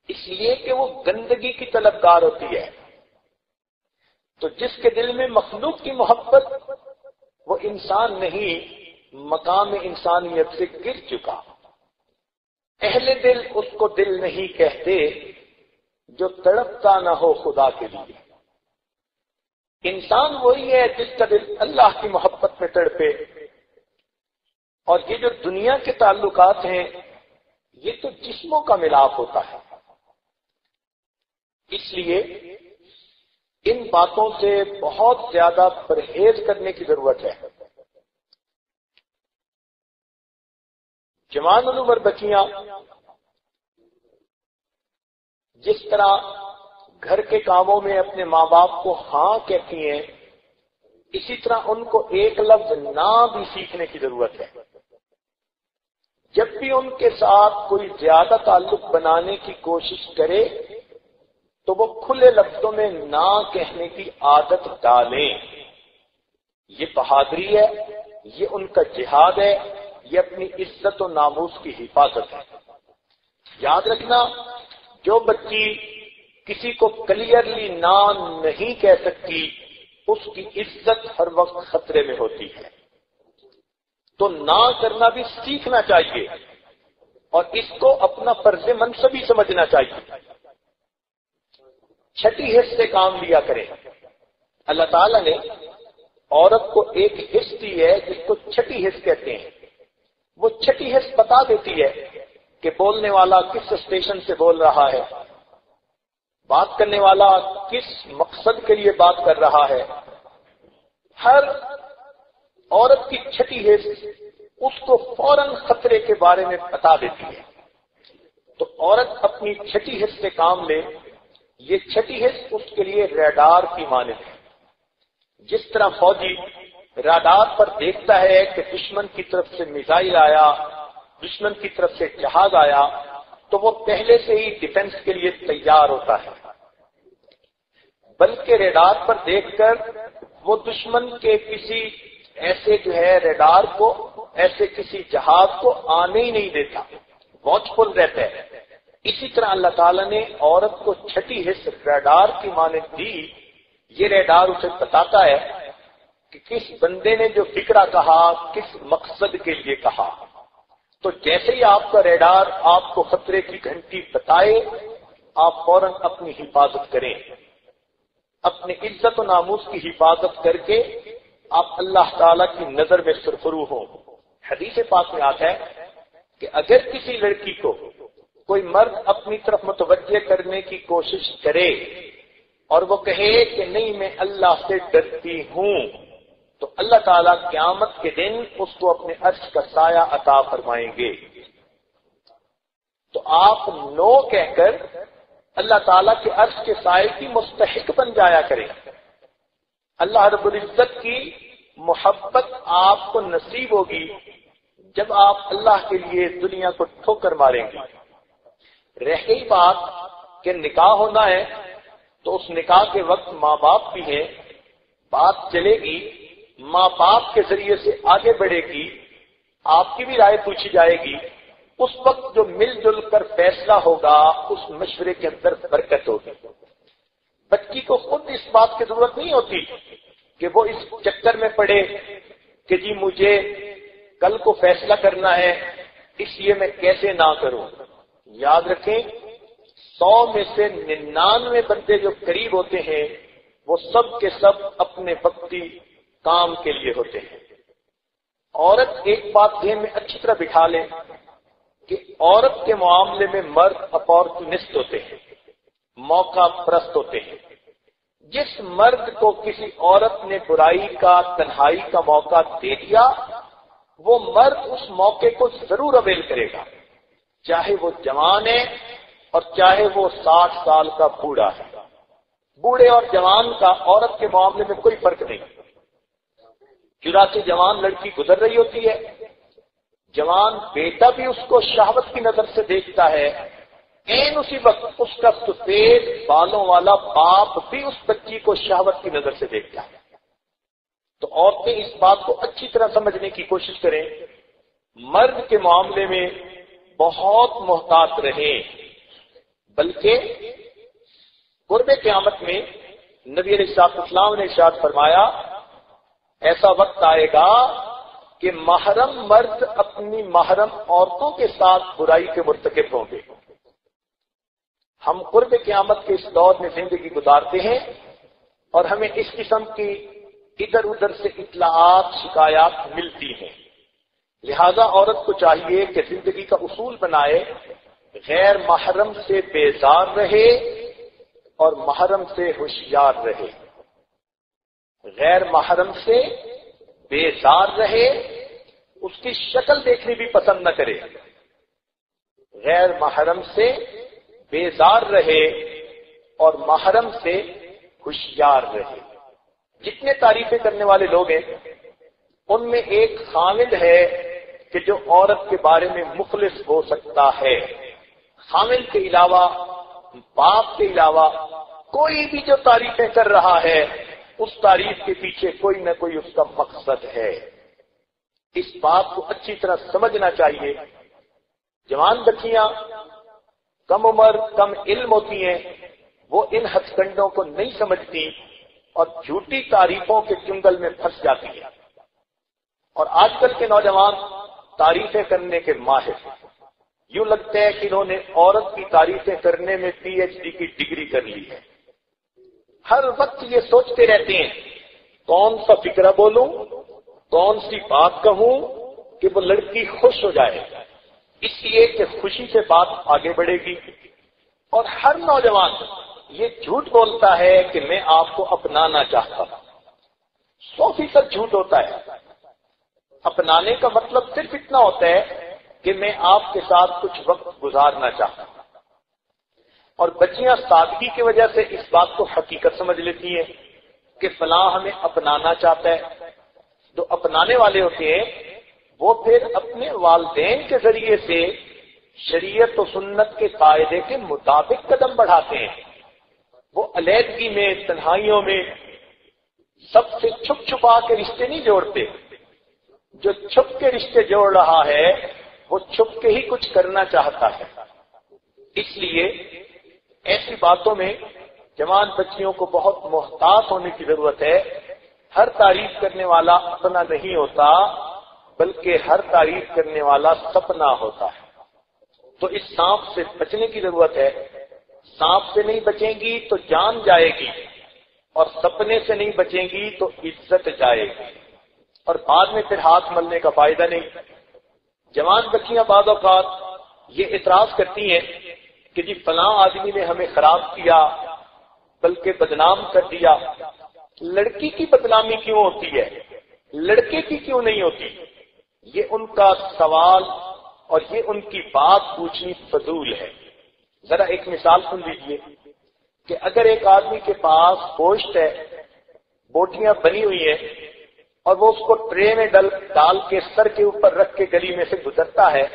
S1: اس لیے کہ وہ گندگی کی طلبگار ہوتی ہے۔ تو جس کے دل میں مخلوق کی محبت، وہ انسان نہیں، مقام انسانیت سے گر چکا۔ اہل دل اس کو دل نہیں کہتے جو تڑپتا نہ ہو خدا کے لیے۔ انسان وہی ہے جس کا دل اللہ کی محبت میں تڑپے، اور یہ جو دنیا کے تعلقات ہیں یہ تو جسموں کا ملاپ ہوتا ہے۔ اس لیے ان باتوں سے بہت زیادہ پرہیز کرنے کی ضرورت ہے۔ جوان العمر بچیاں جس طرح گھر کے کاموں میں اپنے ماں باپ کو ہاں کہتی ہیں، اسی طرح ان کو ایک لفظ نہ بھی سیکھنے کی ضرورت ہے۔ جب بھی ان کے ساتھ کوئی زیادہ تعلق بنانے کی کوشش کرے تو وہ کھلے لفظوں میں نہ کہنے کی عادت ڈالیں۔ یہ بہادری ہے، یہ ان کا جہاد ہے، یہ اپنی عزت و ناموس کی حفاظت ہے۔ یاد رکھنا، جو بچی کسی کو کلیئرلی نہ نہیں کہہ سکتی اس کی عزت ہر وقت خطرے میں ہوتی ہے۔ تو نہ کرنا بھی سیکھنا چاہیے اور اس کو اپنا فرض منصبی سمجھنا چاہیے۔ چھٹی حص سے کام لیا کرے۔ اللہ تعالیٰ نے عورت کو ایک حص دی ہے جس کو چھٹی حص کہتے ہیں۔ وہ چھٹی حص بتا دیتی ہے کہ بولنے والا کس اسٹیشن سے بول رہا ہے، بات کرنے والا کس مقصد کے لیے بات کر رہا ہے۔ ہر عورت کی چھٹی حص اس کو فوراً خطرے کے بارے میں بتا دیتی ہے۔ تو عورت اپنی چھٹی حص سے کام لے۔ یہ چھٹی حص اس کے لیے ریڈار کی مانند ہے۔ جس طرح فوجی ریڈار پر دیکھتا ہے کہ دشمن کی طرف سے میزائل آیا، دشمن کی طرف سے جہاز آیا، تو وہ پہلے سے ہی ڈیفنس کے لیے تیار ہوتا ہے، بلکہ ریڈار پر دیکھ کر وہ دشمن کے کسی ایسے ریڈار کو، ایسے کسی جہاز کو آنے ہی نہیں دیتا، واچ فل رہتا ہے۔ اسی طرح اللہ تعالیٰ نے عورت کو چھٹی حص ریڈار کی مانند دی۔ یہ ریڈار اسے بتاتا ہے کہ کس بندے نے جو فکرہ کہا کس مقصد کے لیے کہا۔ تو جیسے ہی آپ کا ریڈار آپ کو خطرے کی گھنٹی بتائے، آپ فوراً اپنی حفاظت کریں۔ اپنی عزت و ناموس کی حفاظت کر کے آپ اللہ تعالیٰ کی نظر میں سرخرو ہوں۔ حدیث پاک میں آتا ہے کہ اگر کسی لڑکی کو کوئی مرد اپنی طرف متوجہ کرنے کی کوشش کرے اور وہ کہے کہ نہیں میں اللہ سے ڈرتی ہوں، تو اللہ تعالیٰ قیامت کے دن اس کو اپنے عرش کا سایہ عطا فرمائیں گے۔ تو آپ نو کہہ کر اللہ تعالیٰ کے عرش کے سائے کی مستحق بن جایا کریں۔ اللہ رب العزت کی محبت آپ کو نصیب ہوگی جب آپ اللہ کے لیے دنیا کو ٹھوکر ماریں گے۔ رہ گئی بات کہ نکاح ہونا ہے تو اس نکاح کے وقت ماں باپ بھی ہیں، بات چلے گی، ماں باپ کے ذریعے سے آگے بڑھے گی، آپ کی بھی رائے پوچھی جائے گی، اس وقت جو مل جل کر فیصلہ ہوگا اس مشورے کے اندر برکت ہوگی۔ بچی کو خود اس بات کی ضرورت نہیں ہوتی کہ وہ اس چکر میں پڑے کہ جی مجھے کل کو فیصلہ کرنا ہے اس لیے میں کیسے نہ کروں۔ یاد رکھیں 100 میں سے 99 بندے جو قریب ہوتے ہیں وہ سب کے سب اپنے وقتی کام کے لیے ہوتے ہیں۔ عورت ایک بات ذہن میں اچھی طرح بٹھا لے کہ عورت کے معاملے میں مرد اپورچونسٹ ہوتے ہیں، موقع پرست ہوتے ہیں۔ جس مرد کو کسی عورت نے برائی کا، تنہائی کا موقع دے دیا، وہ مرد اس موقع کو ضرور اویل کرے گا، چاہے وہ جوان ہے اور چاہے وہ 60 سال کا بوڑھا ہے۔ بوڑھے اور جوان کا عورت کے معاملے میں کوئی فرق نہیں۔ چنانچہ جوان لڑکی گزر رہی ہوتی ہے، جوان بیٹا بھی اس کو شہوت کی نظر سے دیکھتا ہے، اسی وقت اس کا سفید بالوں والا باپ بھی اس بچی کو شہوت کی نظر سے دیکھتا ہے۔ تو عورتیں اس بات کو اچھی طرح سمجھنے کی کوشش کریں، مرد کے معاملے میں بہت محتاط رہیں، بلکہ قرب قیامت میں نبی علیہ السلام نے ارشاد فرمایا ایسا وقت آئے گا کہ محرم مرد اپنی محرم عورتوں کے ساتھ برائی کے مرتکب ہوں گے۔ ہم قرب قیامت کے اس دور میں زندگی گزارتے ہیں اور ہمیں اس قسم کی ادھر ادھر سے اطلاعات، شکایات ملتی ہیں۔ لہذا عورت کو چاہیے کہ زندگی کا اصول بنائے، غیر محرم سے بیزار رہے اور محرم سے ہوشیار رہے۔ غیر محرم سے بیزار رہے، اس کی شکل دیکھنی بھی پسند نہ کرے۔ غیر محرم سے بیزار رہے اور محرم سے ہوشیار رہے۔ جتنے تعریفیں کرنے والے لوگ ہیں ان میں ایک خامد ہے کہ جو عورت کے بارے میں مخلص ہو سکتا ہے۔ خامد کے علاوہ، باپ کے علاوہ کوئی بھی جو تعریفیں کر رہا ہے اس تعریف کے پیچھے کوئی نہ کوئی اس کا مقصد ہے۔ اس بات کو اچھی طرح سمجھنا چاہیے۔ جوان بچیاں کم عمر، کم علم ہوتی ہیں، وہ ان ہتھ کنڈوں کو نہیں سمجھتی اور جھوٹی تعریفوں کے چنگل میں پھنس جاتی ہیں۔ اور آج کل کے نوجوان تعریفیں کرنے کے ماہر ہیں۔ یوں لگتا ہے کہ انہوں نے عورت کی تعریفیں کرنے میں پی ایچ ڈی کی ڈگری کر لی ہے۔ ہر وقت یہ سوچتے رہتے ہیں کون سا فکرہ بولوں، کون سی بات کہوں کہ وہ لڑکی خوش ہو جائے، اس لیے کہ خوشی سے بات آگے بڑھے گی۔ اور ہر نوجوان یہ جھوٹ بولتا ہے کہ میں آپ کو اپنانا چاہتا ہوں۔ 100% جھوٹ ہوتا ہے۔ اپنانے کا مطلب صرف اتنا ہوتا ہے کہ میں آپ کے ساتھ کچھ وقت گزارنا چاہتا ہوں۔ اور بچیاں سادگی کی وجہ سے اس بات کو حقیقت سمجھ لیتی ہیں کہ فلاں ہمیں اپنانا چاہتا ہے۔ جو اپنانے والے ہوتے ہیں وہ پھر اپنے والدین کے ذریعے سے شریعت و سنت کے قاعدے کے مطابق قدم بڑھاتے ہیں۔ وہ علیحدگی میں، تنہائیوں میں سب سے چھپ چھپا کے رشتے نہیں جوڑتے۔ جو چھپ کے رشتے جوڑ رہا ہے وہ چھپ کے ہی کچھ کرنا چاہتا ہے۔ اس لیے ایسی باتوں میں جوان بچیوں کو بہت محتاط ہونے کی ضرورت ہے۔ ہر تعریف کرنے والا اپنا نہیں ہوتا بلکہ ہر تعریف کرنے والا سپنا ہوتا ہے۔ تو اس سانپ سے بچنے کی ضرورت ہے۔ سانپ سے نہیں بچیں گی تو جان جائے گی، اور سپنے سے نہیں بچیں گی تو عزت جائے گی، اور بعد میں پھر ہاتھ ملنے کا فائدہ نہیں۔ جوان بچیاں بعض اوقات یہ اعتراض کرتی ہیں کہ جی فلاں آدمی نے ہمیں خراب کیا، بلکہ بدنام کر دیا۔ لڑکی کی بدنامی کیوں ہوتی ہے، لڑکے کی کیوں نہیں ہوتی؟ یہ ان کا سوال اور یہ ان کی بات پوچھنی فضول ہے۔ ذرا ایک مثال سن لیجئے کہ اگر ایک آدمی کے پاس گوشت ہے، بوٹیاں بنی ہوئی ہیں، اور وہ اس کو ٹرے میں ڈال کے سر کے اوپر رکھ کے گلی میں سے گزرتا ہے،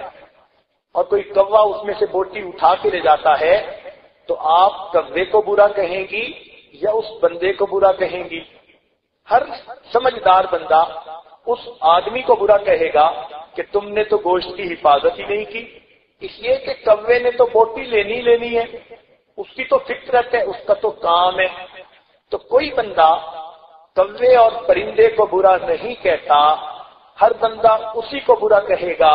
S1: اور کوئی کوا اس میں سے بوٹی اٹھا کے لے جاتا ہے، تو آپ کوے کو برا کہیں گی یا اس بندے کو برا کہیں گی؟ ہر سمجھدار بندہ اس آدمی کو برا کہے گا کہ تم نے تو گوشت کی حفاظت ہی نہیں کی، اس لیے کہ کوے نے تو بوٹی لینی ہے، اس کی تو فطرت ہے، اس کا تو کام ہے۔ تو کوئی بندہ کوے اور پرندے کو برا نہیں کہتا، ہر بندہ اسی کو برا کہے گا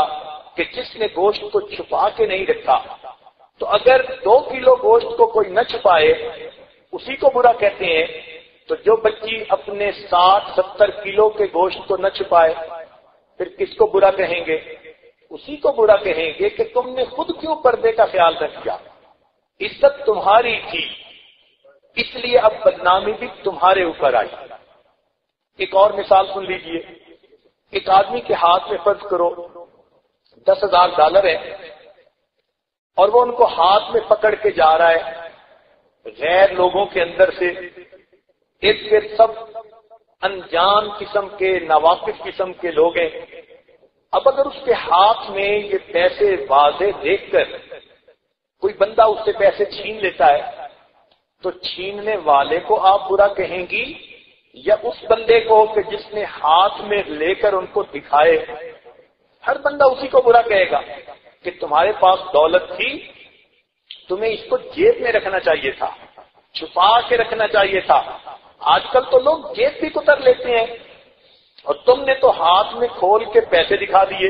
S1: کہ جس نے گوشت کو چھپا کے نہیں رکھا۔ تو اگر 2 کلو گوشت کو کوئی نہ چھپائے اسی کو برا کہتے ہیں، تو جو بچی اپنے 60-70 کلو کے گوشت کو نہ چھپائے پھر کس کو برا کہیں گے؟ اسی کو برا کہیں گے کہ تم نے خود کیوں پردے کا خیال نہ کیا، عزت تمہاری تھی اس لیے اب بدنامی بھی تمہارے اوپر آئی۔ ایک اور مثال سن لیجئے، ایک آدمی کے ہاتھ میں فرض کرو $10,000 ہے، اور وہ ان کو ہاتھ میں پکڑ کے جا رہا ہے، غیر لوگوں کے اندر سے ایک سے سب انجان قسم کے، ناواقف قسم کے لوگ ہیں۔ اب اگر اس کے ہاتھ میں یہ پیسے واضح دیکھ کر کوئی بندہ اس سے پیسے چھین لیتا ہے، تو چھیننے والے کو آپ برا کہیں گی یا اس بندے کو کہ جس نے ہاتھ میں لے کر ان کو دکھائے؟ ہر بندہ اسی کو برا کہے گا کہ تمہارے پاس دولت تھی، تمہیں اس کو جیب میں رکھنا چاہیے تھا، چھپا کے رکھنا چاہیے تھا۔ آج کل تو لوگ جیب بھی کتر لیتے ہیں، اور تم نے تو ہاتھ میں کھول کے پیسے دکھا دیے۔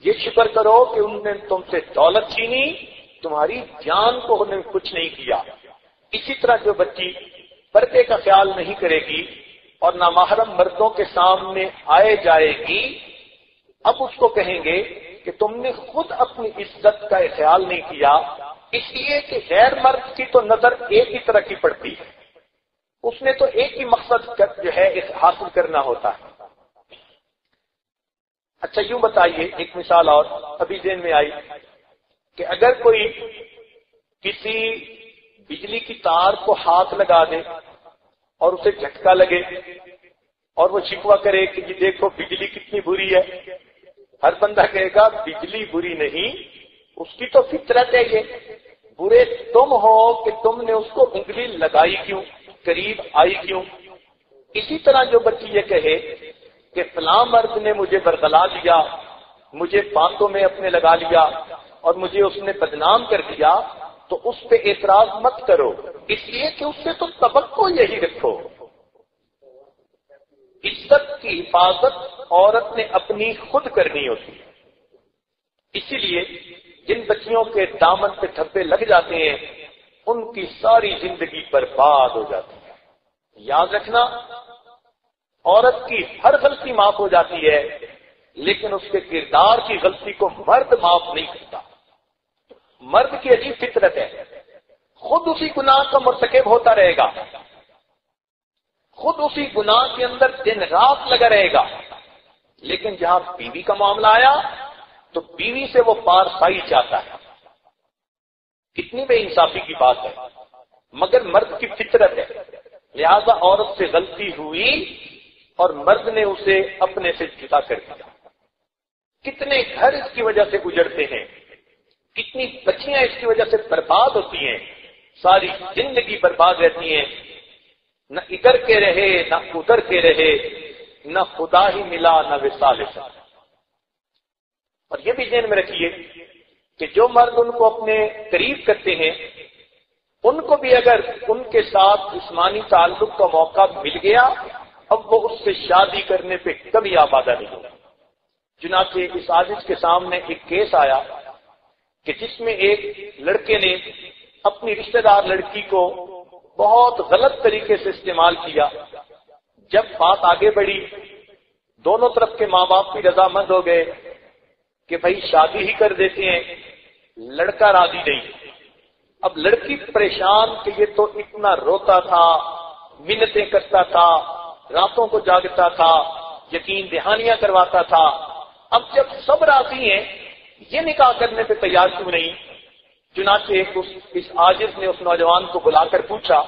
S1: یہ شکر کرو کہ انہوں نے تم سے دولت چھینی، تمہاری جان کو انہوں نے کچھ نہیں کیا۔ اسی طرح جو بچی پردے کا خیال نہیں کرے گی اور نامحرم مردوں کے سامنے آئے جائے گی، اب اس کو کہیں گے کہ تم نے خود اپنی عزت کا خیال نہیں کیا، اس لیے کہ غیر مرد کی تو نظر ایک ہی طرح کی پڑتی ہے، اس نے تو ایک ہی مقصد جو ہے حاصل کرنا ہوتا ہے۔ اچھا یوں بتائیے، ایک مثال اور ابھی ذہن میں آئی کہ اگر کوئی کسی بجلی کی تار کو ہاتھ لگا دے اور اسے جھٹکا لگے اور وہ شکوہ کرے کہ یہ دیکھو بجلی کتنی بری ہے، ہر بندہ کہے گا بجلی بری نہیں، اس کی تو فطرت ہے، یہ برے تم ہو کہ تم نے اس کو انگلی لگائی کیوں، قریب آئی کیوں۔ اسی طرح جو بچی یہ کہے کہ فلاں مرد نے مجھے برگلا دیا، مجھے باتوں میں اپنے لگا لیا اور مجھے اس نے بدنام کر دیا، تو اس پہ اعتراض مت کرو، اس لیے کہ اس سے تو توقع یہی رکھو۔ عزت کی حفاظت عورت نے اپنی خود کرنی ہوتی ہے۔ اسی لیے جن بچیوں کے دامن پہ دھبے لگ جاتے ہیں ان کی ساری زندگی برباد ہو جاتی ہے۔ یاد رکھنا، عورت کی ہر غلطی معاف ہو جاتی ہے، لیکن اس کے کردار کی غلطی کو مرد معاف نہیں کرتا۔ مرد کی عجیب فطرت ہے، خود اسی گناہ کا مرتکب ہوتا رہے گا، خود اسی گناہ کے اندر دن رات لگا رہے گا، لیکن جہاں بیوی کا معاملہ آیا تو بیوی سے وہ پارسائی چاہتا ہے۔ کتنی بے انصافی کی بات ہے، مگر مرد کی فطرت ہے، لہذا عورت سے غلطی ہوئی اور مرد نے اسے اپنے سے جدا کر دیا۔ کتنے گھر اس کی وجہ سے گزرتے ہیں، کتنی بچیاں اس کی وجہ سے برباد ہوتی ہیں، ساری زندگی برباد رہتی ہیں، نہ ادھر کے رہے نہ ادھر کے رہے، نہ خدا ہی ملا نہ وصال سا۔ اور یہ بھی ذہن میں رکھیے کہ جو مرد ان کو اپنے قریب کرتے ہیں ان کو بھی اگر ان کے ساتھ جسمانی تعلق کا موقع مل گیا، اب وہ اس سے شادی کرنے پہ کبھی آبادہ نہیں ہوگا۔ چنانچہ اس عاجز کے سامنے ایک کیس آیا کہ جس میں ایک لڑکے نے اپنی رشتہ دار لڑکی کو بہت غلط طریقے سے استعمال کیا۔ جب بات آگے بڑھی، دونوں طرف کے ماں باپ بھی رضامند ہو گئے کہ بھائی شادی ہی کر دیتے ہیں، لڑکا راضی نہیں۔ اب لڑکی پریشان کہ یہ تو اتنا روتا تھا، منتیں کرتا تھا، راتوں کو جاگتا تھا، یقین دہانیاں کرواتا تھا، اب جب سب راضی ہیں یہ نکاح کرنے پہ تیار کیوں نہیں؟ چنانچہ اس عاجز نے اس نوجوان کو بلا کر پوچھا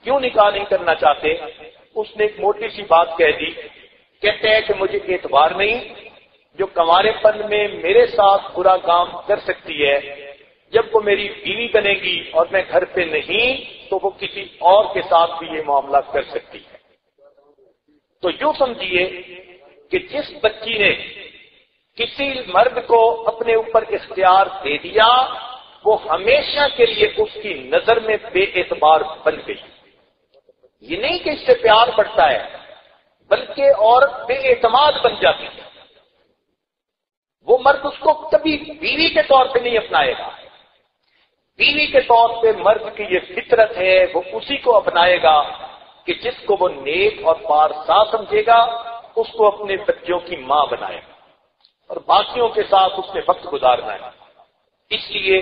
S1: کیوں نکاح نہیں کرنا چاہتے؟ اس نے ایک موٹی سی بات کہہ دی، کہتے ہیں کہ مجھے اعتبار نہیں، جو کنوارے پن میں میرے ساتھ برا کام کر سکتی ہے، جب وہ میری بیوی بنے گی اور میں گھر پہ نہیں تو وہ کسی اور کے ساتھ بھی یہ معاملہ کر سکتی ہے۔ تو یوں سمجھیے کہ جس بچی نے کسی مرد کو اپنے اوپر اختیار دے دیا وہ ہمیشہ کے لیے اس کی نظر میں بے اعتبار بن گئی۔ یہ نہیں کہ اس سے پیار بڑھتا ہے بلکہ عورت بے اعتماد بن جاتی ہے۔ وہ مرد اس کو کبھی بیوی کے طور پہ نہیں اپنائے گا، بیوی کے طور پہ مرد کی یہ فطرت ہے، وہ اسی کو اپنائے گا کہ جس کو وہ نیک اور پارسا سمجھے گا، اس کو اپنے بچوں کی ماں بنائے گا اور باقیوں کے ساتھ اس نے وقت گزارنا ہے۔ اس لیے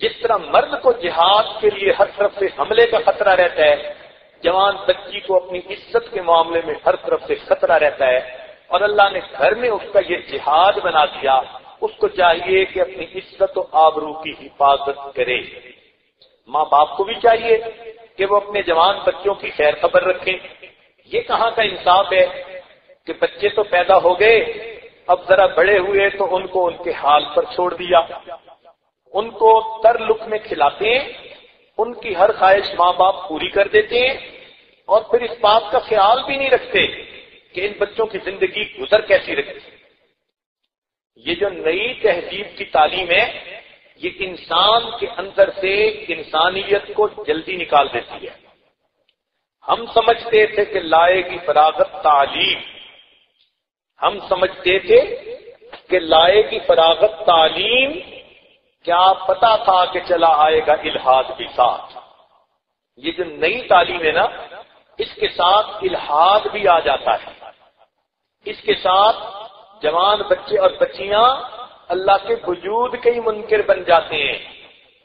S1: جس طرح مرد کو جہاد کے لیے ہر طرف سے حملے کا خطرہ رہتا ہے، جوان بچی کو اپنی عزت کے معاملے میں ہر طرف سے خطرہ رہتا ہے، اور اللہ نے گھر میں اس کا یہ جہاد بنا دیا، اس کو چاہیے کہ اپنی عزت و آبرو کی حفاظت کرے۔ ماں باپ کو بھی چاہیے کہ وہ اپنے جوان بچوں کی خیر خبر رکھیں۔ یہ کہاں کا انصاف ہے کہ بچے تو پیدا ہو گئے، اب ذرا بڑے ہوئے تو ان کو ان کے حال پر چھوڑ دیا، ان کو تر لقمے میں کھلاتے ہیں، ان کی ہر خواہش ماں باپ پوری کر دیتے ہیں، اور پھر اس بات کا خیال بھی نہیں رکھتے کہ ان بچوں کی زندگی گزر کیسی رہے۔ یہ جو نئی تہذیب کی تعلیم ہے یہ انسان کے اندر سے انسانیت کو جلدی نکال دیتی ہے۔ ہم سمجھتے تھے کہ لائے گی فراغت تعلیم، ہم سمجھتے تھے کہ لائے گی فراغت تعلیم، کیا پتا تھا کہ چلا آئے گا الحاد بھی ساتھ۔ یہ جو نئی تعلیم ہے نا اس کے ساتھ الحاد بھی آ جاتا ہے، اس کے ساتھ جوان بچے اور بچیاں اللہ کے وجود کے ہی منکر بن جاتے ہیں،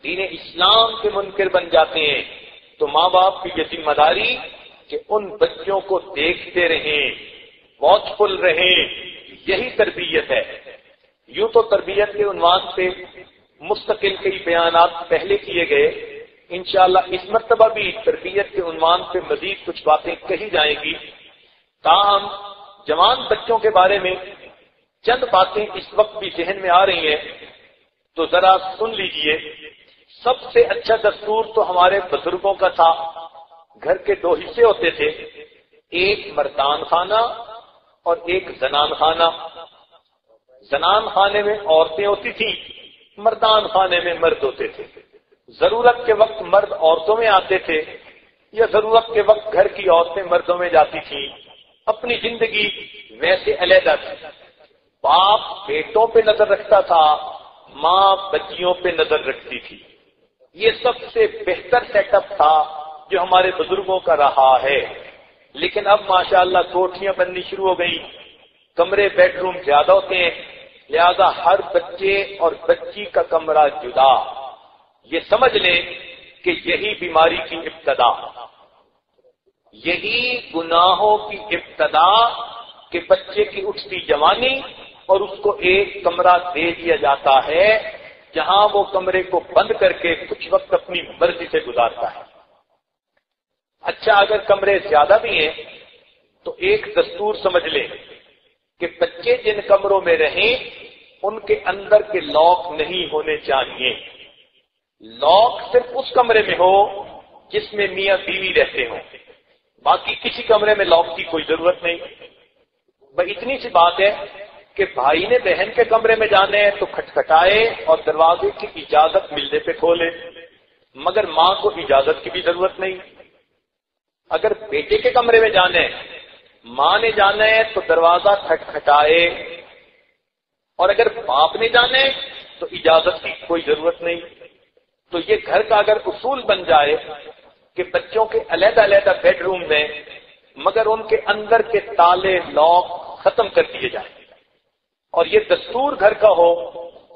S1: دین اسلام کے منکر بن جاتے ہیں۔ تو ماں باپ کی یہ ذمہ داری کہ ان بچوں کو دیکھتے رہیں، واچ فل رہیں، یہی تربیت ہے۔ یوں تو تربیت کے عنوان سے مستقل کئی بیانات پہلے کیے گئے، انشاءاللہ اس مرتبہ بھی تربیت کے عنوان سے مزید کچھ باتیں کہی جائیں گی۔ تاہم جوان بچوں کے بارے میں چند باتیں اس وقت بھی ذہن میں آ رہی ہیں تو ذرا سن لیجئے۔ سب سے اچھا دستور تو ہمارے بزرگوں کا تھا۔ گھر کے دو حصے ہوتے تھے، ایک مردان خانہ اور ایک زنان خانہ۔ زنان خانے میں عورتیں ہوتی تھیں، مردان خانے میں مرد ہوتے تھے۔ ضرورت کے وقت مرد عورتوں میں آتے تھے یا ضرورت کے وقت گھر کی عورتیں مردوں میں جاتی تھیں۔ اپنی زندگی ویسے علیحدہ تھی۔ باپ بیٹوں پہ نظر رکھتا تھا، ماں بچیوں پہ نظر رکھتی تھی۔ یہ سب سے بہتر سیٹ اپ تھا جو ہمارے بزرگوں کا رہا ہے۔ لیکن اب ماشاءاللہ کوٹھیاں بننی شروع ہو گئی، کمرے بیڈ روم زیادہ ہوتے ہیں، لہذا ہر بچے اور بچی کا کمرہ جدا۔ یہ سمجھ لیں کہ یہی بیماری کی ابتدا، یہی گناہوں کی ابتدا کہ بچے کی اٹھتی جوانی اور اس کو ایک کمرہ دے دیا جاتا ہے جہاں وہ کمرے کو بند کر کے کچھ وقت اپنی مرضی سے گزارتا ہے۔ اچھا اگر کمرے زیادہ بھی ہیں تو ایک دستور سمجھ لیں کہ بچے جن کمروں میں رہیں ان کے اندر کے لاک نہیں ہونے چاہیے۔ لاک صرف اس کمرے میں ہو جس میں میاں بیوی رہتے ہوں، باقی کسی کمرے میں لاک کی کوئی ضرورت نہیں۔ بھائی اتنی سی بات ہے کہ بھائی نے بہن کے کمرے میں جانا ہے تو کھٹکھٹائے اور دروازے کی اجازت ملنے پہ کھولے، مگر ماں کو اجازت کی بھی ضرورت نہیں۔ اگر بیٹے کے کمرے میں جانا ہے، ماں نے جانا ہے تو دروازہ کھٹکھٹائے، اور اگر باپ نے جانا ہے تو اجازت کی کوئی ضرورت نہیں۔ تو یہ گھر کا اگر اصول بن جائے کہ بچوں کے علیحدہ علیحدہ بیڈ روم میں مگر ان کے اندر کے تالے لاک ختم کر دیے جائیں، اور یہ دستور گھر کا ہو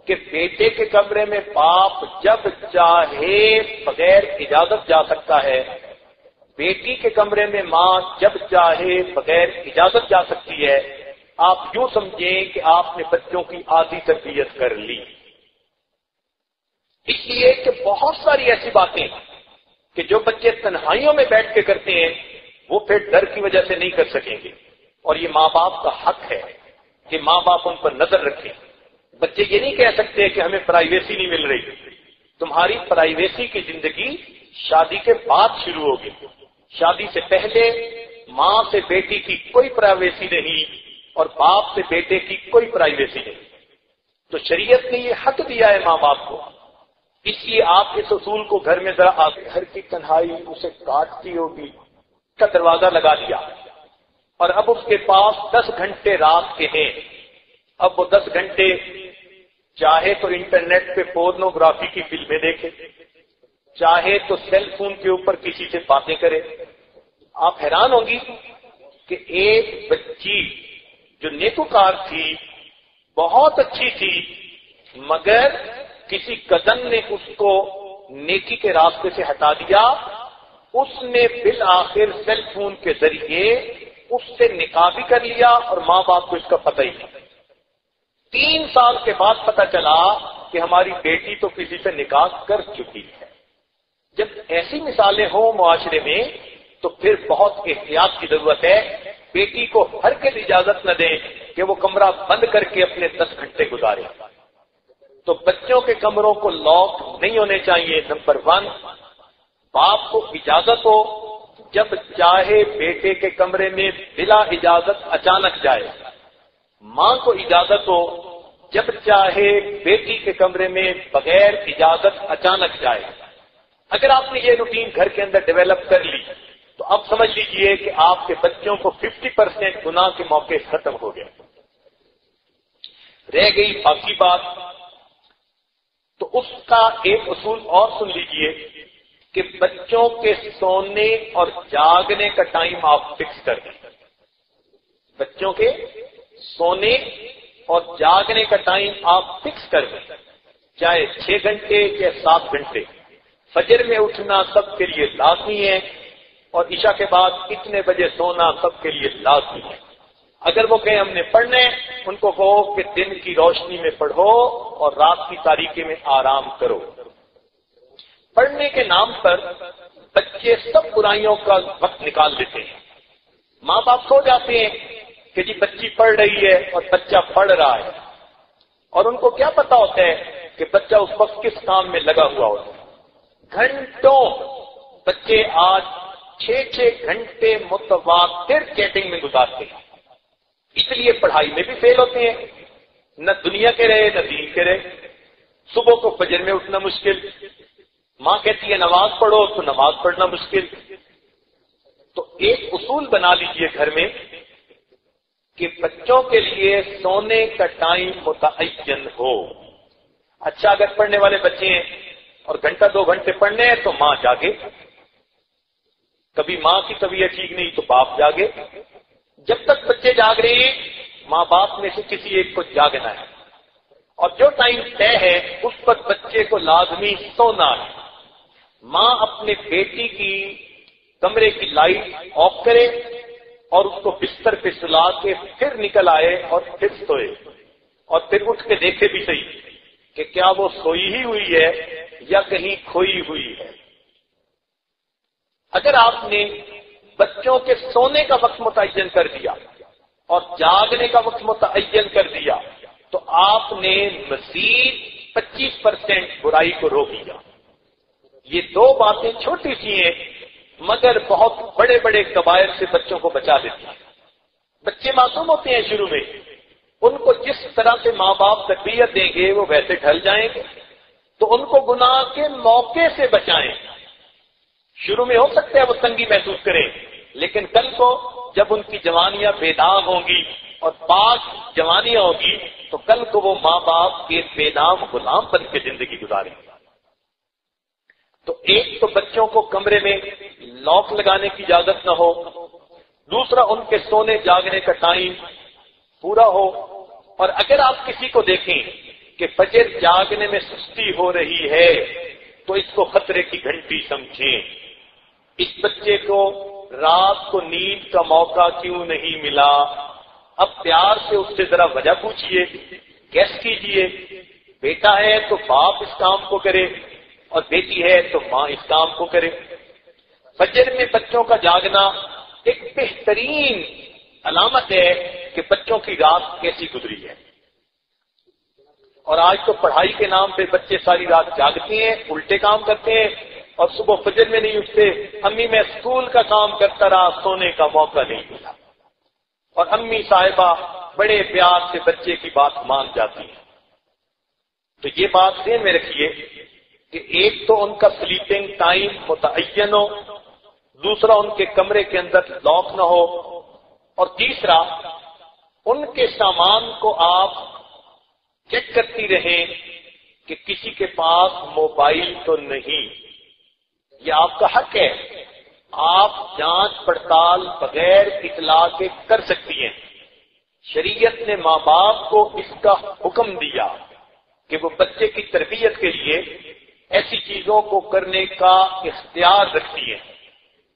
S1: کہ بیٹے کے کمرے میں باپ جب چاہے بغیر اجازت جا سکتا ہے، بیٹی کے کمرے میں ماں جب چاہے بغیر اجازت جا سکتی ہے، آپ یوں سمجھیں کہ آپ نے بچوں کی آدھی تربیت کر لی۔ اس لیے کہ بہت ساری ایسی باتیں کہ جو بچے تنہائیوں میں بیٹھ کے کرتے ہیں وہ پھر ڈر کی وجہ سے نہیں کر سکیں گے، اور یہ ماں باپ کا حق ہے کہ ماں باپ ان پر نظر رکھیں۔ بچے یہ نہیں کہہ سکتے کہ ہمیں پرائیویسی نہیں مل رہی۔ تمہاری پرائیویسی کی زندگی شادی کے بعد شروع ہوگی، شادی سے پہلے ماں سے بیٹی کی کوئی پرائیویسی نہیں اور باپ سے بیٹے کی کوئی پرائیویسی نہیں۔ تو شریعت نے یہ حق دیا ہے ماں باپ کو، اس لیے آپ اس اصول کو گھر میں ذرا گھر کی تنہائی اسے کاٹتی ہوگی کا دروازہ لگا دیا، اور اب اس کے پاس 10 گھنٹے رات کے ہیں۔ اب وہ 10 گھنٹے چاہے تو انٹرنیٹ پہ پورنوگرافی کی فلمیں دیکھے، چاہے تو سیل فون کے اوپر کسی سے باتیں کرے۔ آپ حیران ہوں گی کہ ایک بچی جو نیکوکار تھی، بہت اچھی تھی، مگر کسی کزن نے اس کو نیکی کے راستے سے ہٹا دیا۔ اس نے بالآخر سیل فون کے ذریعے اس سے نکاح بھی کر لیا اور ماں باپ کو اس کا پتہ ہی نہیں۔ 3 سال کے بعد پتہ چلا کہ ہماری بیٹی تو کسی سے نکاح کر چکی ہے۔ جب ایسی مثالیں ہوں معاشرے میں تو پھر بہت احتیاط کی ضرورت ہے۔ بیٹی کو ہرگز اجازت نہ دیں کہ وہ کمرہ بند کر کے اپنے 10 گھنٹے گزارے۔ تو بچوں کے کمروں کو لاک نہیں ہونے چاہیے۔ نمبر 1، باپ کو اجازت ہو جب چاہے بیٹے کے کمرے میں بلا اجازت اچانک جائے، ماں کو اجازت ہو جب چاہے بیٹی کے کمرے میں بغیر اجازت اچانک جائے۔ اگر آپ نے یہ روٹین گھر کے اندر ڈیولپ کر لی تو اب سمجھ لیجئے کہ آپ کے بچوں کو 50% گناہ کے موقع ختم ہو گئے۔ رہ گئی باقی بات، تو اس کا ایک اصول اور سن لیجئے کہ بچوں کے سونے اور جاگنے کا ٹائم آپ فکس کر دیں۔ بچوں کے سونے اور جاگنے کا ٹائم آپ فکس کر دیں، چاہے 6 گھنٹے یا 7 گھنٹے۔ فجر میں اٹھنا سب کے لیے لازمی ہے اور عشاء کے بعد اتنے بجے سونا سب کے لیے لازمی ہے۔ اگر وہ کہیں ہم نے پڑھنا ہے، ان کو کہو کہ دن کی روشنی میں پڑھو اور رات کی تاریکی میں آرام کرو۔ پڑھنے کے نام پر بچے سب برائیوں کا وقت نکال دیتے ہیں۔ ماں باپ سو جاتے ہیں کہ جی بچی پڑھ رہی ہے اور بچہ پڑھ رہا ہے، اور ان کو کیا پتا ہوتا ہے کہ بچہ اس وقت کس کام میں لگا ہوا ہوتا ہے۔ گھنٹوں بچے آج 6 گھنٹے متواتر چیٹنگ میں گزارتے ہیں، اس لیے پڑھائی میں بھی فیل ہوتے ہیں، نہ دنیا کے رہے نہ دین کے رہے۔ صبح کو فجر میں اٹھنا مشکل، ماں کہتی ہے نماز پڑھو تو نماز پڑھنا مشکل۔ تو ایک اصول بنا لیجئے گھر میں کہ بچوں کے لیے سونے کا ٹائم متعین ہو۔ اچھا، اگر پڑھنے والے بچے ہیں اور 1-2 گھنٹے پڑھنے ہیں تو ماں جاگے، کبھی ماں کی طبیعت ٹھیک نہیں تو باپ جاگے۔ جب تک بچے جاگ رہے ہیں ماں باپ میں سے کسی ایک کو جاگنا ہے، اور جو ٹائم طے ہے اس پر بچے کو لازمی سونا ہے۔ ماں اپنے بیٹی کی کمرے کی لائٹ آف کرے اور اس کو بستر پہ سلا کے پھر نکل آئے اور پھر سوئے، اور پھر اٹھ کے دیکھے بھی صحیح کہ کیا وہ سوئی ہی ہوئی ہے یا کہیں کھوئی ہوئی ہے۔ اگر آپ نے بچوں کے سونے کا وقت متعین کر دیا اور جاگنے کا وقت متعین کر دیا تو آپ نے مزید 25% برائی کو روک لیا۔ یہ 2 باتیں چھوٹی سی ہیں مگر بہت بڑے بڑے کبائر سے بچوں کو بچا دیتی ہیں۔ بچے معصوم ہوتے ہیں شروع میں، ان کو جس طرح سے ماں باپ تربیت دیں گے وہ ویسے ڈھل جائیں گے، تو ان کو گناہ کے موقع سے بچائیں۔ شروع میں ہو سکتا ہے وہ تنگی محسوس کریں، لیکن کل کو جب ان کی جوانیاں بے داغ ہوں گی اور پاک جوانیاں ہوں گی تو کل کو وہ ماں باپ کے بے نام غلام بن کے زندگی گزاریں گے۔ تو ایک تو بچوں کو کمرے میں لاک لگانے کی اجازت نہ ہو، دوسرا ان کے سونے جاگنے کا ٹائم پورا ہو۔ اور اگر آپ کسی کو دیکھیں کہ فجر جاگنے میں سستی ہو رہی ہے تو اس کو خطرے کی گھنٹی سمجھیں. اس بچے کو رات کو نیند کا موقع کیوں نہیں ملا؟ اب پیار سے اس سے ذرا وجہ پوچھئے، گیس کیجئے. بیٹا ہے تو باپ اس کام کو کرے اور بیٹی ہے تو ماں اس کام کو کرے. فجر میں بچوں کا جاگنا ایک بہترین علامت ہے کہ بچوں کی رات کیسی گزری ہے. اور آج تو پڑھائی کے نام پہ بچے ساری رات جاگتے ہیں، الٹے کام کرتے ہیں اور صبح فجر میں نہیں اٹھتے. امی میں اسکول کا کام کرتا رہا، سونے کا موقع نہیں ملا. اور امی صاحبہ بڑے پیار سے بچے کی بات مان جاتی ہیں. تو یہ بات ذہن میں رکھیے کہ ایک تو ان کا سلیپنگ ٹائم متعین ہو، دوسرا ان کے کمرے کے اندر لاک نہ ہو، اور تیسرا ان کے سامان کو آپ چیک کرتی رہیں کہ کسی کے پاس موبائل تو نہیں. یہ آپ کا حق ہے، آپ جانچ پڑتال بغیر اطلاع کے کر سکتی ہیں. شریعت نے ماں باپ کو اس کا حکم دیا کہ وہ بچے کی تربیت کے لیے ایسی چیزوں کو کرنے کا اختیار رکھتی ہیں.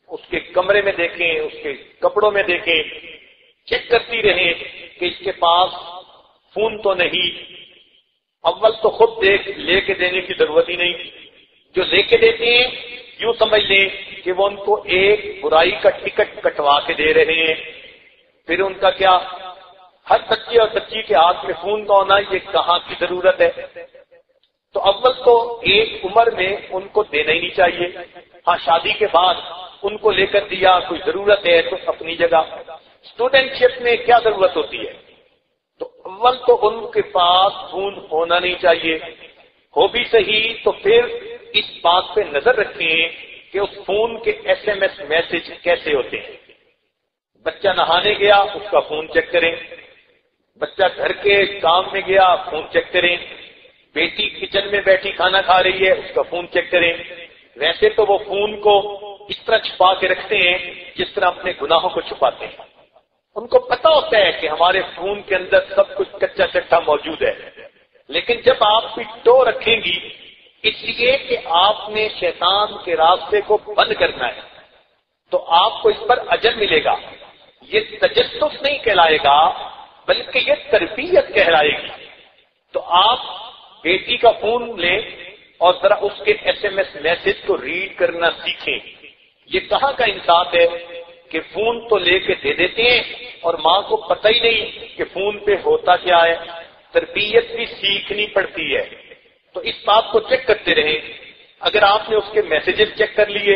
S1: اس کے کمرے میں دیکھیں، اس کے کپڑوں میں دیکھیں، چیک کرتی رہیں کہ اس کے پاس فون تو نہیں. اول تو خود لے کے دینے کی ضرورت ہی نہیں. جو لے کے دیتے ہیں یوں سمجھ لیں کہ وہ ان کو ایک برائی کا ٹکٹ کٹوا کے دے رہے ہیں. پھر ان کا کیا، ہر بچے اور بچی کے ہاتھ میں فون کا ہونا یہ کہاں کی ضرورت ہے؟ تو اول تو ایک عمر میں ان کو دینا ہی نہیں چاہیے. ہاں شادی کے بعد ان کو لے کر دیا، کوئی ضرورت ہے تو اپنی جگہ. اسٹوڈنٹ شپ میں کیا ضرورت ہوتی ہے؟ تو اول تو ان کے پاس فون ہونا نہیں چاہیے. ہو بھی صحیح تو پھر اس بات پہ نظر رکھیں کہ اس فون کے SMS میسج کیسے ہوتے ہیں. بچہ نہانے گیا اس کا فون چیک کریں، بچہ گھر کے کام میں گیا فون چیک کریں، بیٹی کچن میں بیٹھی کھانا کھا رہی ہے اس کا فون چیک کریں. ویسے تو وہ فون کو اس طرح چھپا کے رکھتے ہیں جس طرح اپنے گناہوں کو چھپاتے ہیں. ان کو پتا ہوتا ہے کہ ہمارے فون کے اندر سب کچھ کچا چٹا موجود ہے. لیکن جب آپ بھی ٹو رکھیں گی اس لیے کہ آپ نے شیطان کے راستے کو بند کرنا ہے تو آپ کو اس پر اجر ملے گا. یہ تجسس نہیں کہلائے گا بلکہ یہ تربیت کہلائے گی. تو آپ بیٹی کا فون لیں اور ذرا اس کے SMS میسج کو ریڈ کرنا سیکھیں. یہ کہاں کا انصاف ہے کہ فون تو لے کے دے دیتے ہیں اور ماں کو پتہ ہی نہیں کہ فون پہ ہوتا کیا ہے. تربیت بھی سیکھنی پڑتی ہے. تو اس بات کو چیک کرتے رہیں. اگر آپ نے اس کے میسیجز چیک کر لیے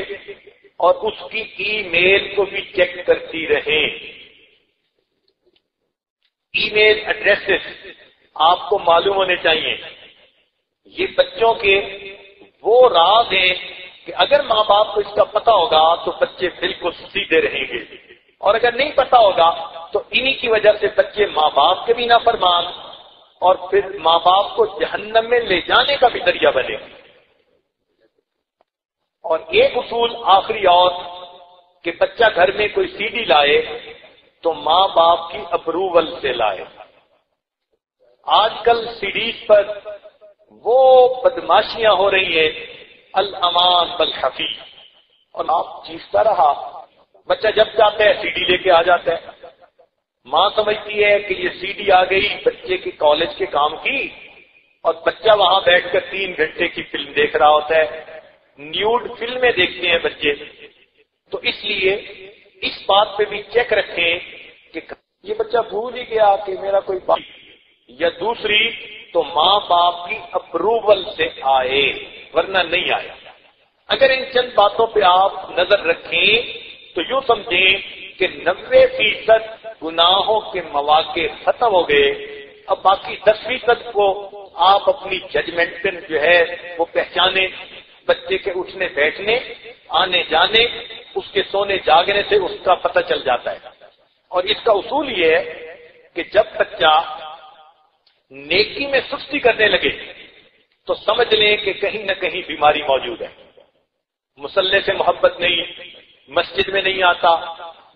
S1: اور اس کی ای میل کو بھی چیک کرتی رہیں. ای میل ایڈریسز آپ کو معلوم ہونے چاہیے. یہ بچوں کے وہ راز ہیں کہ اگر ماں باپ کو اس کا پتہ ہوگا تو بچے بالکل سیدھے رہیں گے، اور اگر نہیں پتہ ہوگا تو انہی کی وجہ سے بچے ماں باپ کے بھی نافرمان اور پھر ماں باپ کو جہنم میں لے جانے کا بھی ذریعہ بنے. اور ایک اصول آخری اور کہ بچہ گھر میں کوئی CD لائے تو ماں باپ کی اپروول سے لائے. آج کل CDs پر وہ بدماشیاں ہو رہی ہیں الامان بالحفیظ، اور آپ چیختا رہا. بچہ جب چاہتا ہے CD لے کے آ جاتا ہے. ماں سمجھتی ہے کہ یہ CD آ گئی بچے کے کالج کے کام کی، اور بچہ وہاں بیٹھ کر 3 گھنٹے کی فلم دیکھ رہا ہوتا ہے. نیوڈ فلمیں دیکھتے ہیں بچے. تو اس لیے اس بات پہ بھی چیک رکھیں کہ یہ بچہ بھول ہی گیا کہ میرا کوئی باپ، یا دوسری تو ماں باپ کی اپروول سے آئے ورنہ نہیں آیا. اگر ان چند باتوں پہ آپ نظر رکھیں تو یوں سمجھیں کہ 90% گناہوں کے مواقع ختم ہو گئے. اب باقی 10% کو آپ اپنی ججمنٹ پہ جو ہے وہ پہچانے. بچے کے اٹھنے بیٹھنے، آنے جانے، اس کے سونے جاگنے سے اس کا پتہ چل جاتا ہے. اور اس کا اصول یہ ہے کہ جب بچہ نیکی میں سستی کرنے لگے تو سمجھ لیں کہ کہیں نہ کہیں بیماری موجود ہے. مصلی سے محبت نہیں، مسجد میں نہیں آتا،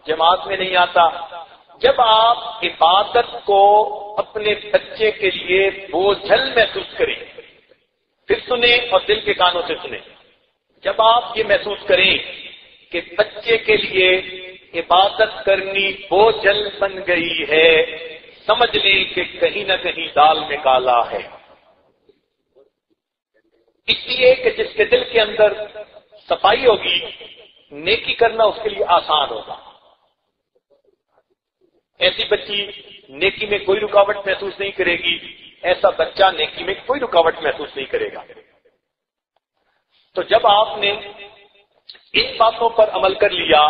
S1: جماعت میں نہیں آتا. جب آپ عبادت کو اپنے بچے کے لیے بوجھل محسوس کریں، پھر سنیں اور دل کے کانوں سے سنیں۔ جب آپ یہ محسوس کریں کہ بچے کے لیے عبادت کرنی بوجھل بن گئی ہے، سمجھ لیں کہ کہیں نہ کہیں دال میں کالا ہے۔ اس لیے کہ جس کے دل کے اندر صفائی ہوگی، نیکی کرنا اس کے لیے آسان ہوگا۔ ایسی بچی نیکی میں کوئی رکاوٹ محسوس نہیں کرے گی، ایسا بچہ نیکی میں کوئی رکاوٹ محسوس نہیں کرے گا۔ تو جب آپ نے ان باتوں پر عمل کر لیا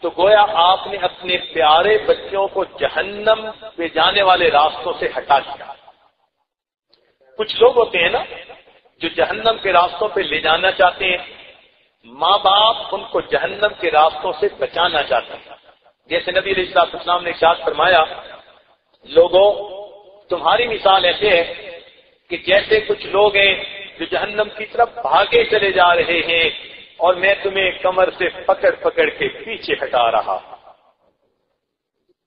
S1: تو گویا آپ نے اپنے پیارے بچوں کو جہنم پہ جانے والے راستوں سے ہٹا دیا۔ کچھ لوگ ہوتے ہیں نا جو جہنم کے راستوں پہ لے جانا چاہتے ہیں، ماں باپ ان کو جہنم کے راستوں سے بچانا چاہتے ہیں۔ جیسے نبی علیہ السلام نے ارشاد فرمایا، لوگوں تمہاری مثال ایسے ہے کہ جیسے کچھ لوگ ہیں جو جہنم کی طرف بھاگے چلے جا رہے ہیں اور میں تمہیں کمر سے پکڑ پکڑ کے پیچھے ہٹا رہا۔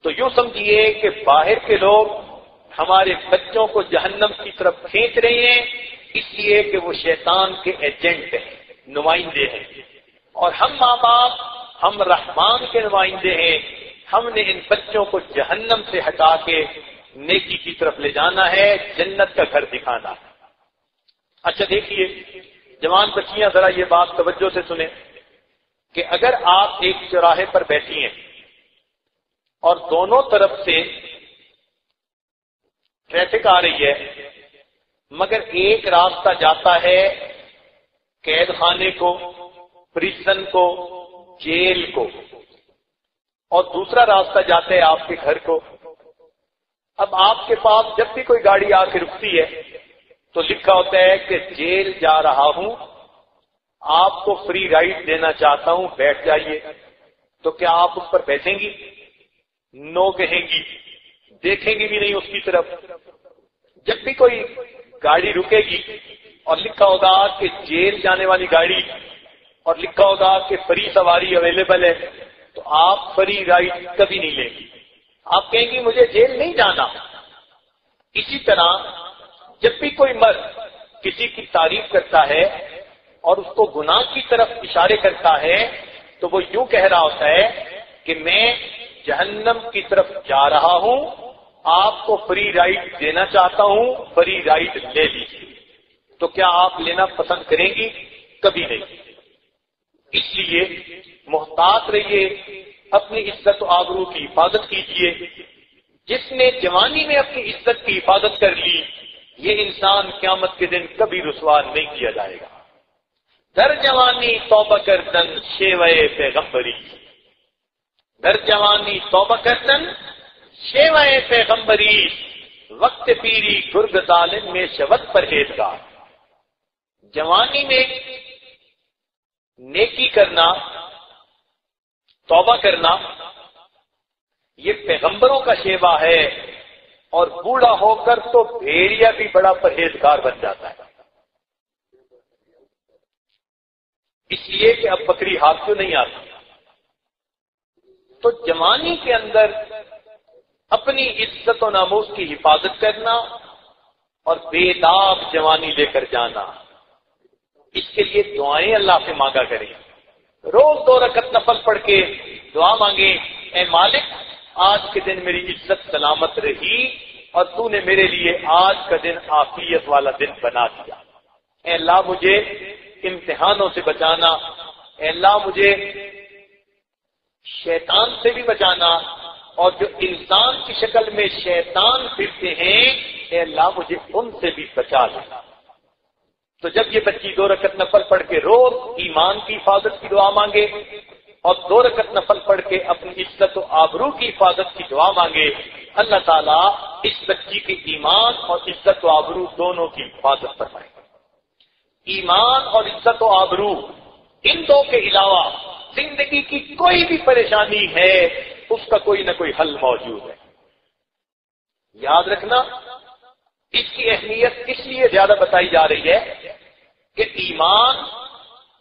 S1: تو یوں سمجھیے کہ باہر کے لوگ ہمارے بچوں کو جہنم کی طرف کھینچ رہے ہیں، اس لیے کہ وہ شیطان کے ایجنٹ ہیں، نمائندے ہیں، اور ہم ماں باپ، ہم رحمان کے نمائندے ہیں۔ ہم نے ان بچوں کو جہنم سے ہٹا کے نیکی کی طرف لے جانا ہے، جنت کا گھر دکھانا ہے۔ اچھا دیکھیے جوان بچیاں، ذرا یہ بات توجہ سے سنیں کہ اگر آپ ایک چوراہے پر بیٹھی ہیں اور دونوں طرف سے ٹریفک آ رہی ہے، مگر ایک راستہ جاتا ہے قید خانے کو، پریزن کو، جیل کو، اور دوسرا راستہ جاتا ہے آپ کے گھر کو۔ اب آپ کے پاس جب بھی کوئی گاڑی آ کے رکتی ہے تو لکھا ہوتا ہے کہ جیل جا رہا ہوں، آپ کو فری رائڈ دینا چاہتا ہوں، بیٹھ جائیے۔ تو کیا آپ اس پر بیٹھیں گی؟ نو کہیں گی، دیکھیں گی بھی نہیں اس کی طرف۔ جب بھی کوئی گاڑی رکے گی اور لکھا ہوگا کہ جیل جانے والی گاڑی اور لکھا ہوگا کہ فری سواری اویلیبل ہے، تو آپ فری رائڈ کبھی نہیں لیں گی، آپ کہیں گی مجھے جیل نہیں جانا۔ اسی طرح جب بھی کوئی مرد کسی کی تعریف کرتا ہے اور اس کو گناہ کی طرف اشارے کرتا ہے تو وہ یوں کہہ رہا ہوتا ہے کہ میں جہنم کی طرف جا رہا ہوں، آپ کو فری رائڈ دینا چاہتا ہوں، فری رائڈ لے لیجیے۔ تو کیا آپ لینا پسند کریں گی؟ کبھی نہیں۔ اس لیے محتاط رہیے، اپنی عزت و آبرو کی حفاظت کیجیے۔ جس نے جوانی میں اپنی عزت کی حفاظت کر لی، یہ انسان قیامت کے دن کبھی رسوا نہیں کیا جائے گا۔ در جوانی توبہ کردن شیوے پیغمبری، در جوانی توبہ کردن شیوے پیغمبری، وقت پیری گرگ ظالم میں شبد پرہیزگار۔ جوانی میں نیکی کرنا، توبہ کرنا، یہ پیغمبروں کا شیوا ہے، اور بوڑھا ہو کر تو بھیڑیا بھی بڑا پرہیزگار بن جاتا ہے۔ اس لیے کہ اب بکری ہاتھ کیوں نہیں آتی۔ تو جوانی کے اندر اپنی عزت و ناموس کی حفاظت کرنا اور بے داغ جوانی لے کر جانا، اس کے لیے دعائیں اللہ سے مانگا کریں۔ روز 2 رکعت نفل پڑھ کے دعا مانگیں، اے مالک آج کے دن میری عزت سلامت رہی اور تو نے میرے لیے آج کا دن عافیت والا دن بنا دیا۔ اے اللہ مجھے امتحانوں سے بچانا، اے اللہ مجھے شیطان سے بھی بچانا، اور جو انسان کی شکل میں شیطان پھرتے ہیں اے اللہ مجھے ان سے بھی بچا لینا۔ تو جب یہ بچی 2 رکعت نفل پڑھ کے روز ایمان کی حفاظت کی دعا مانگے اور 2 رکعت نفل پڑھ کے اپنی عزت و آبرو کی حفاظت کی دعا مانگے، اللہ تعالیٰ اس بچی کے ایمان اور عزت و آبرو دونوں کی حفاظت فرمائے۔ ایمان اور عزت و آبرو، ان دو کے علاوہ زندگی کی کوئی بھی پریشانی ہے اس کا کوئی نہ کوئی حل موجود ہے۔ یاد رکھنا، اس کی اہمیت اس لیے زیادہ بتائی جا رہی ہے کہ ایمان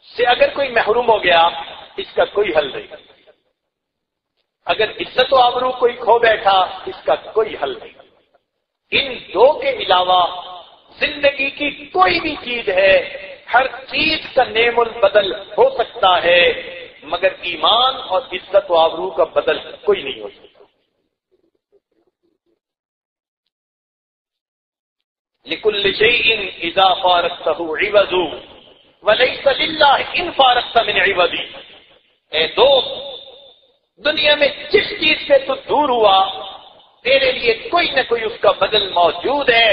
S1: سے اگر کوئی محروم ہو گیا اس کا کوئی حل نہیں، اگر عزت و آبرو کوئی کھو بیٹھا اس کا کوئی حل نہیں۔ ان دو کے علاوہ زندگی کی کوئی بھی چیز ہے، ہر چیز کا نعم البدل ہو سکتا ہے، مگر ایمان اور عزت و آبرو کا بدل کوئی نہیں ہو سکتا۔ لِكُلِّ شَيْءٍ إِذَا فَارَقْتَهُ عِوَضٌ وَلَيْسَ لِلَّهِ إِنْ فَارَقْتَ مِنْ عِوَضٍ۔ اے دوست، دنیا میں جس چیز سے تو دور ہوا تیرے لیے کوئی نہ کوئی اس کا بدل موجود ہے،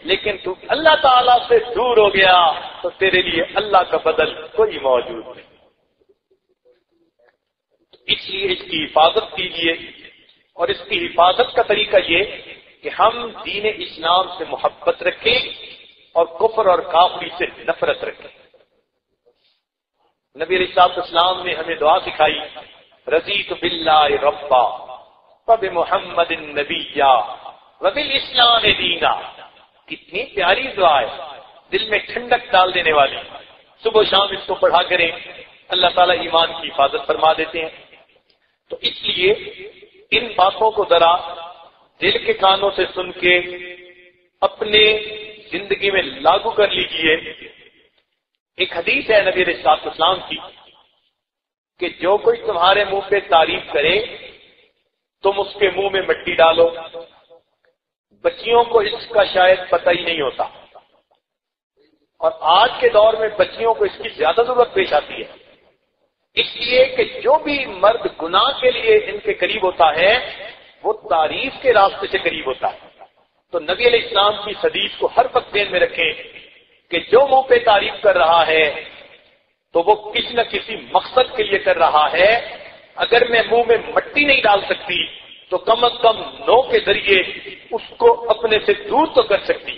S1: لیکن تو اللہ تعالیٰ سے دور ہو گیا تو تیرے لیے اللہ کا بدل کوئی موجود نہیں۔ اس لیے اس کی حفاظت کیجیے، اور اس کی حفاظت کا طریقہ یہ کہ ہم دین اسلام سے محبت رکھیں اور کفر اور کافری سے نفرت رکھیں۔ نبی علیہ السلام نے ہمیں دعا سکھائی، رضیت باللہ ربا وبمحمد نبیا وبالاسلام دینا۔ کتنی پیاری دعا ہے، دل میں ٹھنڈک ڈال دینے والی۔ صبح و شام اس کو پڑھا کریں، اللہ تعالیٰ ایمان کی حفاظت فرما دیتے ہیں۔ تو اس لیے ان باتوں کو ذرا دل کے کانوں سے سن کے اپنے زندگی میں لاگو کر لیجئے۔ ایک حدیث ہے نبی علیہ السلام کی کہ جو کوئی تمہارے منہ پہ تعریف کرے تم اس کے منہ میں مٹی ڈالو۔ بچیوں کو اس کا شاید پتہ ہی نہیں ہوتا، اور آج کے دور میں بچیوں کو اس کی زیادہ ضرورت پیش آتی ہے، اس لیے کہ جو بھی مرد گناہ کے لیے ان کے قریب ہوتا ہے وہ تعریف کے راستے سے قریب ہوتا ہے۔ تو نبی علیہ السلام کی حدیث کو ہر وقت ذہن میں رکھیں کہ جو منہ پہ تعریف کر رہا ہے تو وہ کسی نہ کسی مقصد کے لیے کر رہا ہے۔ اگر میں منہ میں مٹی نہیں ڈال سکتی تو کم از کم نو کے ذریعے اس کو اپنے سے دور تو کر سکتی،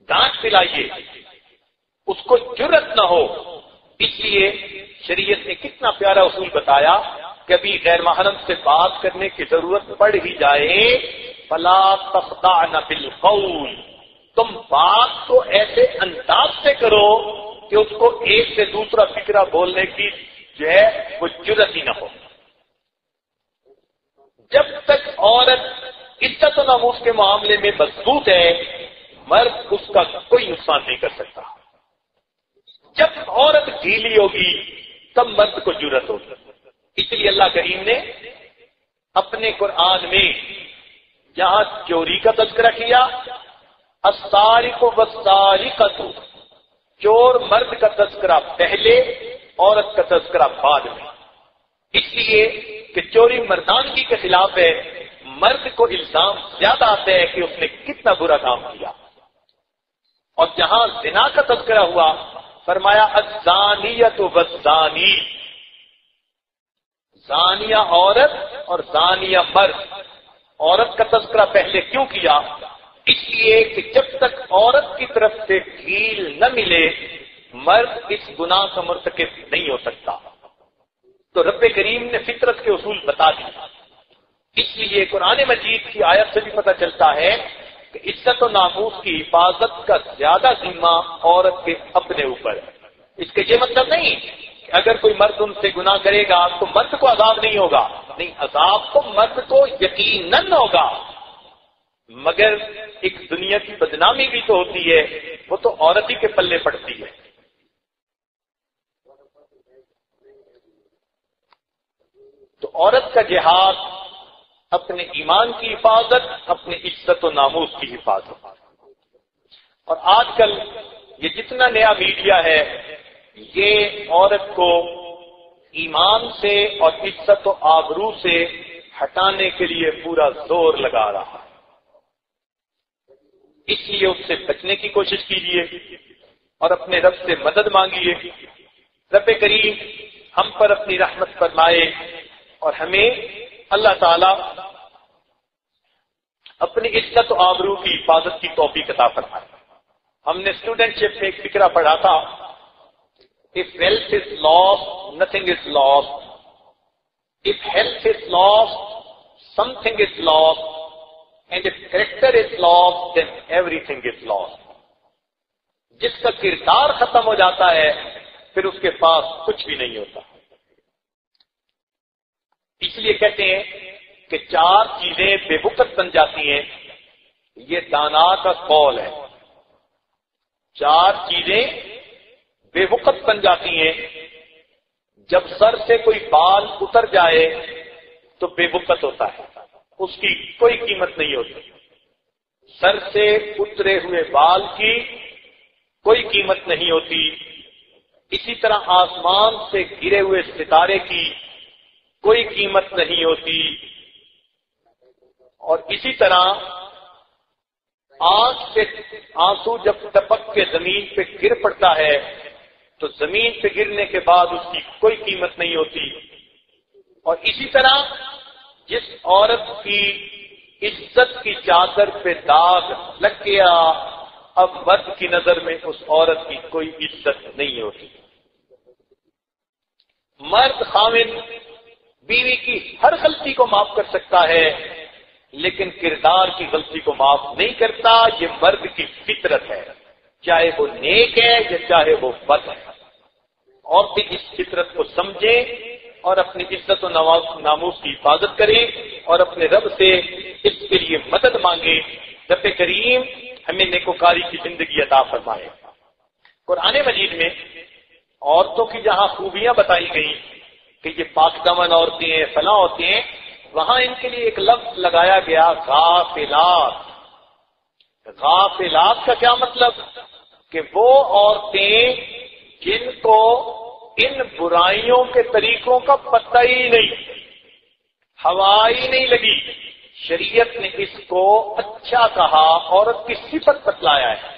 S1: ڈانٹ پلائیے، اس کو جرأت نہ ہو۔ اس لیے شریعت نے کتنا پیارا اصول بتایا، کبھی غیر محرم سے بات کرنے کی ضرورت پڑ ہی جائے فلا تخضعن بالقول، تم بات کو ایسے انداز سے کرو کہ اس کو ایک سے دوسرا فکرہ بولنے کی جو ہے وہ جرأت ہی نہ ہو۔ جب تک عورت عزت و ناموس کے معاملے میں مضبوط ہے، مرد اس کا کوئی نقصان نہیں کر سکتا۔ جب عورت ڈھیلی ہوگی تب مرد کو جرأت ہوگی۔ اس لیے اللہ کریم نے اپنے قرآن میں جہاں چوری کا تذکرہ کیا، السارق والسارقۃ، چور مرد کا تذکرہ پہلے، عورت کا تذکرہ بعد میں، اس لیے کہ چوری مردانگی کے خلاف ہے، مرد کو الزام زیادہ آتا ہے کہ اس نے کتنا برا کام کیا۔ اور جہاں زنا کا تذکرہ ہوا فرمایا الزانیۃ والزانی، زانیہ عورت اور زانیہ مرد۔ عورت کا تذکرہ پہلے کیوں کیا؟ اس لیے کہ جب تک عورت کی طرف سے ڈھیل نہ ملے مرد اس گناہ کا مرتکب نہیں ہو سکتا۔ تو رب کریم نے فطرت کے اصول بتا دی۔ اس لیے قرآن مجید کی آیت سے بھی پتہ چلتا ہے کہ عزت و ناموس کی حفاظت کا زیادہ ذمہ عورت کے اپنے اوپر ہے۔ اس کا یہ مطلب نہیں کہ اگر کوئی مرد ان سے گناہ کرے گا تو مرد کو عذاب نہیں ہوگا، نہیں، عذاب تو مرد کو یقیناً ہوگا، مگر ایک دنیا کی بدنامی بھی تو ہوتی ہے، وہ تو عورت ہی کے پلے پڑتی ہے۔ تو عورت کا جہاد اپنے ایمان کی حفاظت، اپنی عزت و ناموس کی حفاظت۔ اور آج کل یہ جتنا نیا میڈیا ہے یہ عورت کو ایمان سے اور عزت و آبرو سے ہٹانے کے لیے پورا زور لگا رہا ہے۔ اس لیے اس سے بچنے کی کوشش کیجیے اور اپنے رب سے مدد مانگیے۔ رب کریم ہم پر اپنی رحمت فرمائے اور ہمیں اللہ تعالی اپنی عزت و آبرو کی حفاظت کی توفیق عطا فرمائے۔ ہم نے اسٹوڈنٹ شپ میں ایک فقرہ پڑھا تھا، if wealth is lost, nothing is lost. If health is lost, something is lost. And if character is lost, then everything is lost. جس کا کردار ختم ہو جاتا ہے پھر اس کے پاس کچھ بھی نہیں ہوتا۔ اس لیے کہتے ہیں کہ 4 چیزیں بے وقت بن جاتی ہیں، یہ دانا کا قول ہے۔ 4 چیزیں بے وقت بن جاتی ہیں۔ جب سر سے کوئی بال اتر جائے تو بے وقت ہوتا ہے، اس کی کوئی قیمت نہیں ہوتی۔ سر سے اترے ہوئے بال کی کوئی قیمت نہیں ہوتی۔ اسی طرح آسمان سے گرے ہوئے ستارے کی کوئی قیمت نہیں ہوتی۔ اور اسی طرح آنکھ سے آنسو جب ٹپک کے زمین پہ گر پڑتا ہے تو زمین پہ گرنے کے بعد اس کی کوئی قیمت نہیں ہوتی۔ اور اسی طرح جس عورت کی عزت کی چادر پہ داغ لگ گیا، اب مرد کی نظر میں اس عورت کی کوئی عزت نہیں ہوتی۔ مرد خاوند بیوی کی ہر غلطی کو معاف کر سکتا ہے، لیکن کردار کی غلطی کو معاف نہیں کرتا۔ یہ مرد کی فطرت ہے، چاہے وہ نیک ہے یا چاہے وہ بد ہے۔ عورتیں اس فطرت کو سمجھیں اور اپنی عزت و ناموس کی حفاظت کریں اور اپنے رب سے اس کے لیے مدد مانگیں۔ رب کریم ہمیں نیکوکاری کی زندگی عطا فرمائے۔ قرآن مجید میں عورتوں کی جہاں خوبیاں بتائی گئیں کہ یہ پاک دامن عورتیں ہیں، فلاں عورتیں ہیں، وہاں ان کے لیے ایک لفظ لگایا گیا غافلات۔ غافلات کا کیا مطلب؟ کہ وہ عورتیں جن کو ان برائیوں کے طریقوں کا پتہ ہی نہیں، ہوا ہی نہیں لگی۔ شریعت نے اس کو اچھا کہا، عورت کی صفت بتلایا ہے۔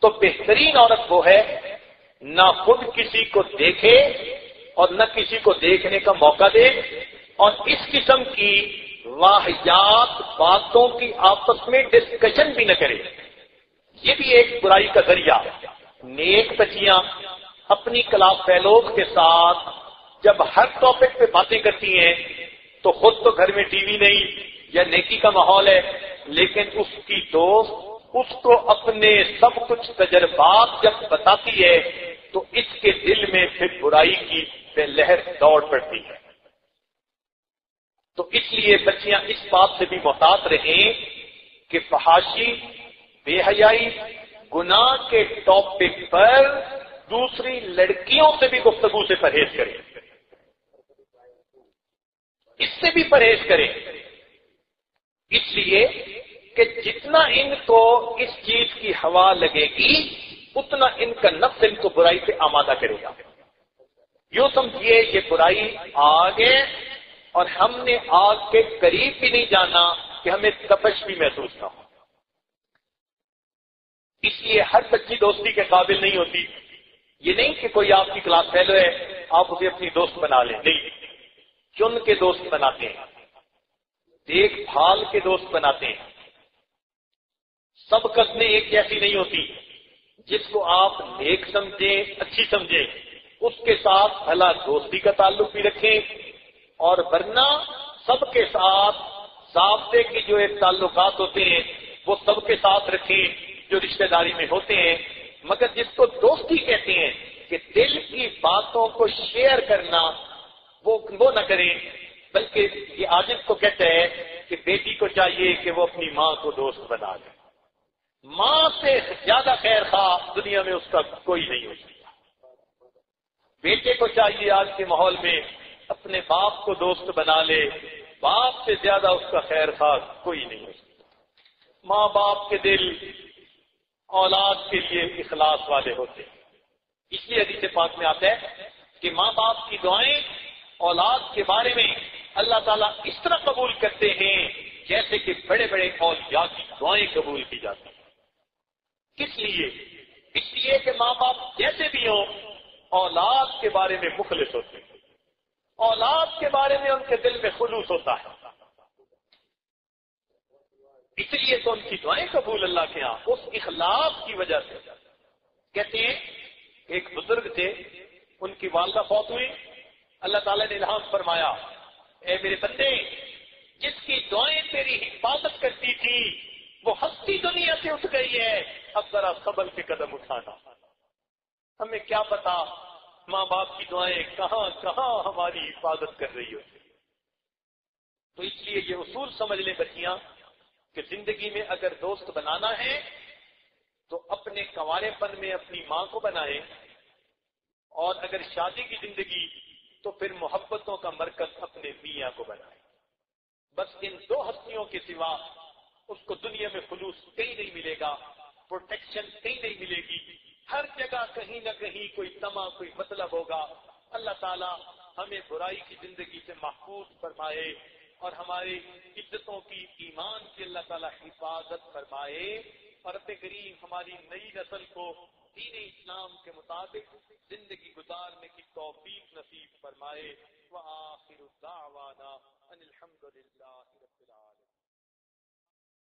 S1: تو بہترین عورت وہ ہے نہ خود کسی کو دیکھے اور نہ کسی کو دیکھنے کا موقع دے، اور اس قسم کی واہیات باتوں کی آپس میں ڈسکشن بھی نہ کرے۔ یہ بھی ایک برائی کا ذریعہ۔ نیک بچیاں اپنی کلاس فیلوز کے ساتھ جب ہر ٹاپک پہ باتیں کرتی ہیں تو خود تو گھر میں ٹی وی نہیں یا نیکی کا ماحول ہے، لیکن اس کی دوست اس کو اپنے سب کچھ تجربات جب بتاتی ہے تو اس کے دل میں پھر برائی کی لہر دوڑ پڑتی ہے۔ تو اس لیے بچیاں اس بات سے بھی محتاط رہیں کہ فحاشی، بے حیائی، گناہ کے ٹاپک پر دوسری لڑکیوں سے بھی گفتگو سے پرہیز کریں، اس سے بھی پرہیز کریں۔ اس لیے کہ جتنا ان کو اس چیز کی ہوا لگے گی اتنا ان کا نفس ان کو برائی سے آمادہ کرے گا۔ یوں سمجھیے یہ برائی آگے اور ہم نے آگ کے قریب بھی نہیں جانا کہ ہمیں تپش بھی محسوس نہ ہو۔ اس لیے ہر بچی دوستی کے قابل نہیں ہوتی۔ یہ نہیں کہ کوئی آپ کی کلاس فیلو ہے آپ اسے اپنی دوست بنا لیں، نہیں، چن کے دوست بناتے ہیں، دیکھ بھال کے دوست بناتے ہیں۔ سب قسمیں ایک جیسی نہیں ہوتی۔ جس کو آپ نیک سمجھیں، اچھی سمجھیں، اس کے ساتھ بھلا دوستی کا تعلق بھی رکھیں، اور ورنہ سب کے ساتھ ضابطے کی جو ایک تعلقات ہوتے ہیں وہ سب کے ساتھ رکھیں جو رشتہ داری میں ہوتے ہیں، مگر جس کو دوستی کہتے ہیں کہ دل کی باتوں کو شیئر کرنا، وہ نہ کریں، بلکہ یہ عاجز کو کہتا ہے کہ بیٹی کو چاہیے کہ وہ اپنی ماں کو دوست بنا لے۔ ماں سے زیادہ خیر خواہ دنیا میں اس کا کوئی نہیں ہو سکتا۔ بیٹے کو چاہیے آج کے ماحول میں اپنے باپ کو دوست بنا لے، باپ سے زیادہ اس کا خیر خواہ کوئی نہیں ہو سکتا۔ ماں باپ کے دل اولاد کے لیے اخلاص والے ہوتے ہیں، اس لیے حدیث پاک میں آتا ہے کہ ماں باپ کی دعائیں اولاد کے بارے میں اللہ تعالیٰ اس طرح قبول کرتے ہیں جیسے کہ بڑے بڑے اولیاء کی دعائیں قبول کی جاتی ہیں۔ کس لیے؟ اس لیے کہ ماں باپ جیسے بھی ہوں اولاد کے بارے میں مخلص ہوتے ہیں، اولاد کے بارے میں ان کے دل میں خلوص ہوتا ہے، اس لیے تو ان کی دعائیں قبول اللہ کے ہاں اس اخلاص کی وجہ سے۔ کہتے ہیں ایک بزرگ تھے، ان کی والدہ فوت ہوئی، اللہ تعالیٰ نے الہام فرمایا، اے میرے بندے، جس کی دعائیں تیری حفاظت کرتی تھی وہ ہستی دنیا سے اٹھ گئی ہے، اب ذرا صبر کے قدم اٹھانا۔ ہمیں کیا پتا ماں باپ کی دعائیں کہاں کہاں ہماری حفاظت کر رہی ہوتی۔ تو اس لیے یہ اصول سمجھ لیں بچیاں کہ زندگی میں اگر دوست بنانا ہے تو اپنے کنوارے پن میں اپنی ماں کو بنائیں، اور اگر شادی کی زندگی تو پھر محبتوں کا مرکز اپنے میاں کو بنائیں۔ بس ان دو ہستیوں کے سوا اس کو دنیا میں خلوص کہیں نہیں ملے گا، پروٹیکشن کہیں نہیں ملے گی، ہر جگہ کہیں نہ کہیں کوئی تما کوئی مطلب ہوگا۔ اللہ تعالی ہمیں برائی کی زندگی سے محفوظ فرمائے اور ہماری عزتوں کی، ایمان کی اللہ تعالی حفاظت فرمائے، اور رب کریم ہماری نئی نسل کو دین اسلام کے مطابق زندگی گزارنے کی توفیق نصیب فرمائے۔ وآخر دعوانا ان الحمد للہ رب العالمین۔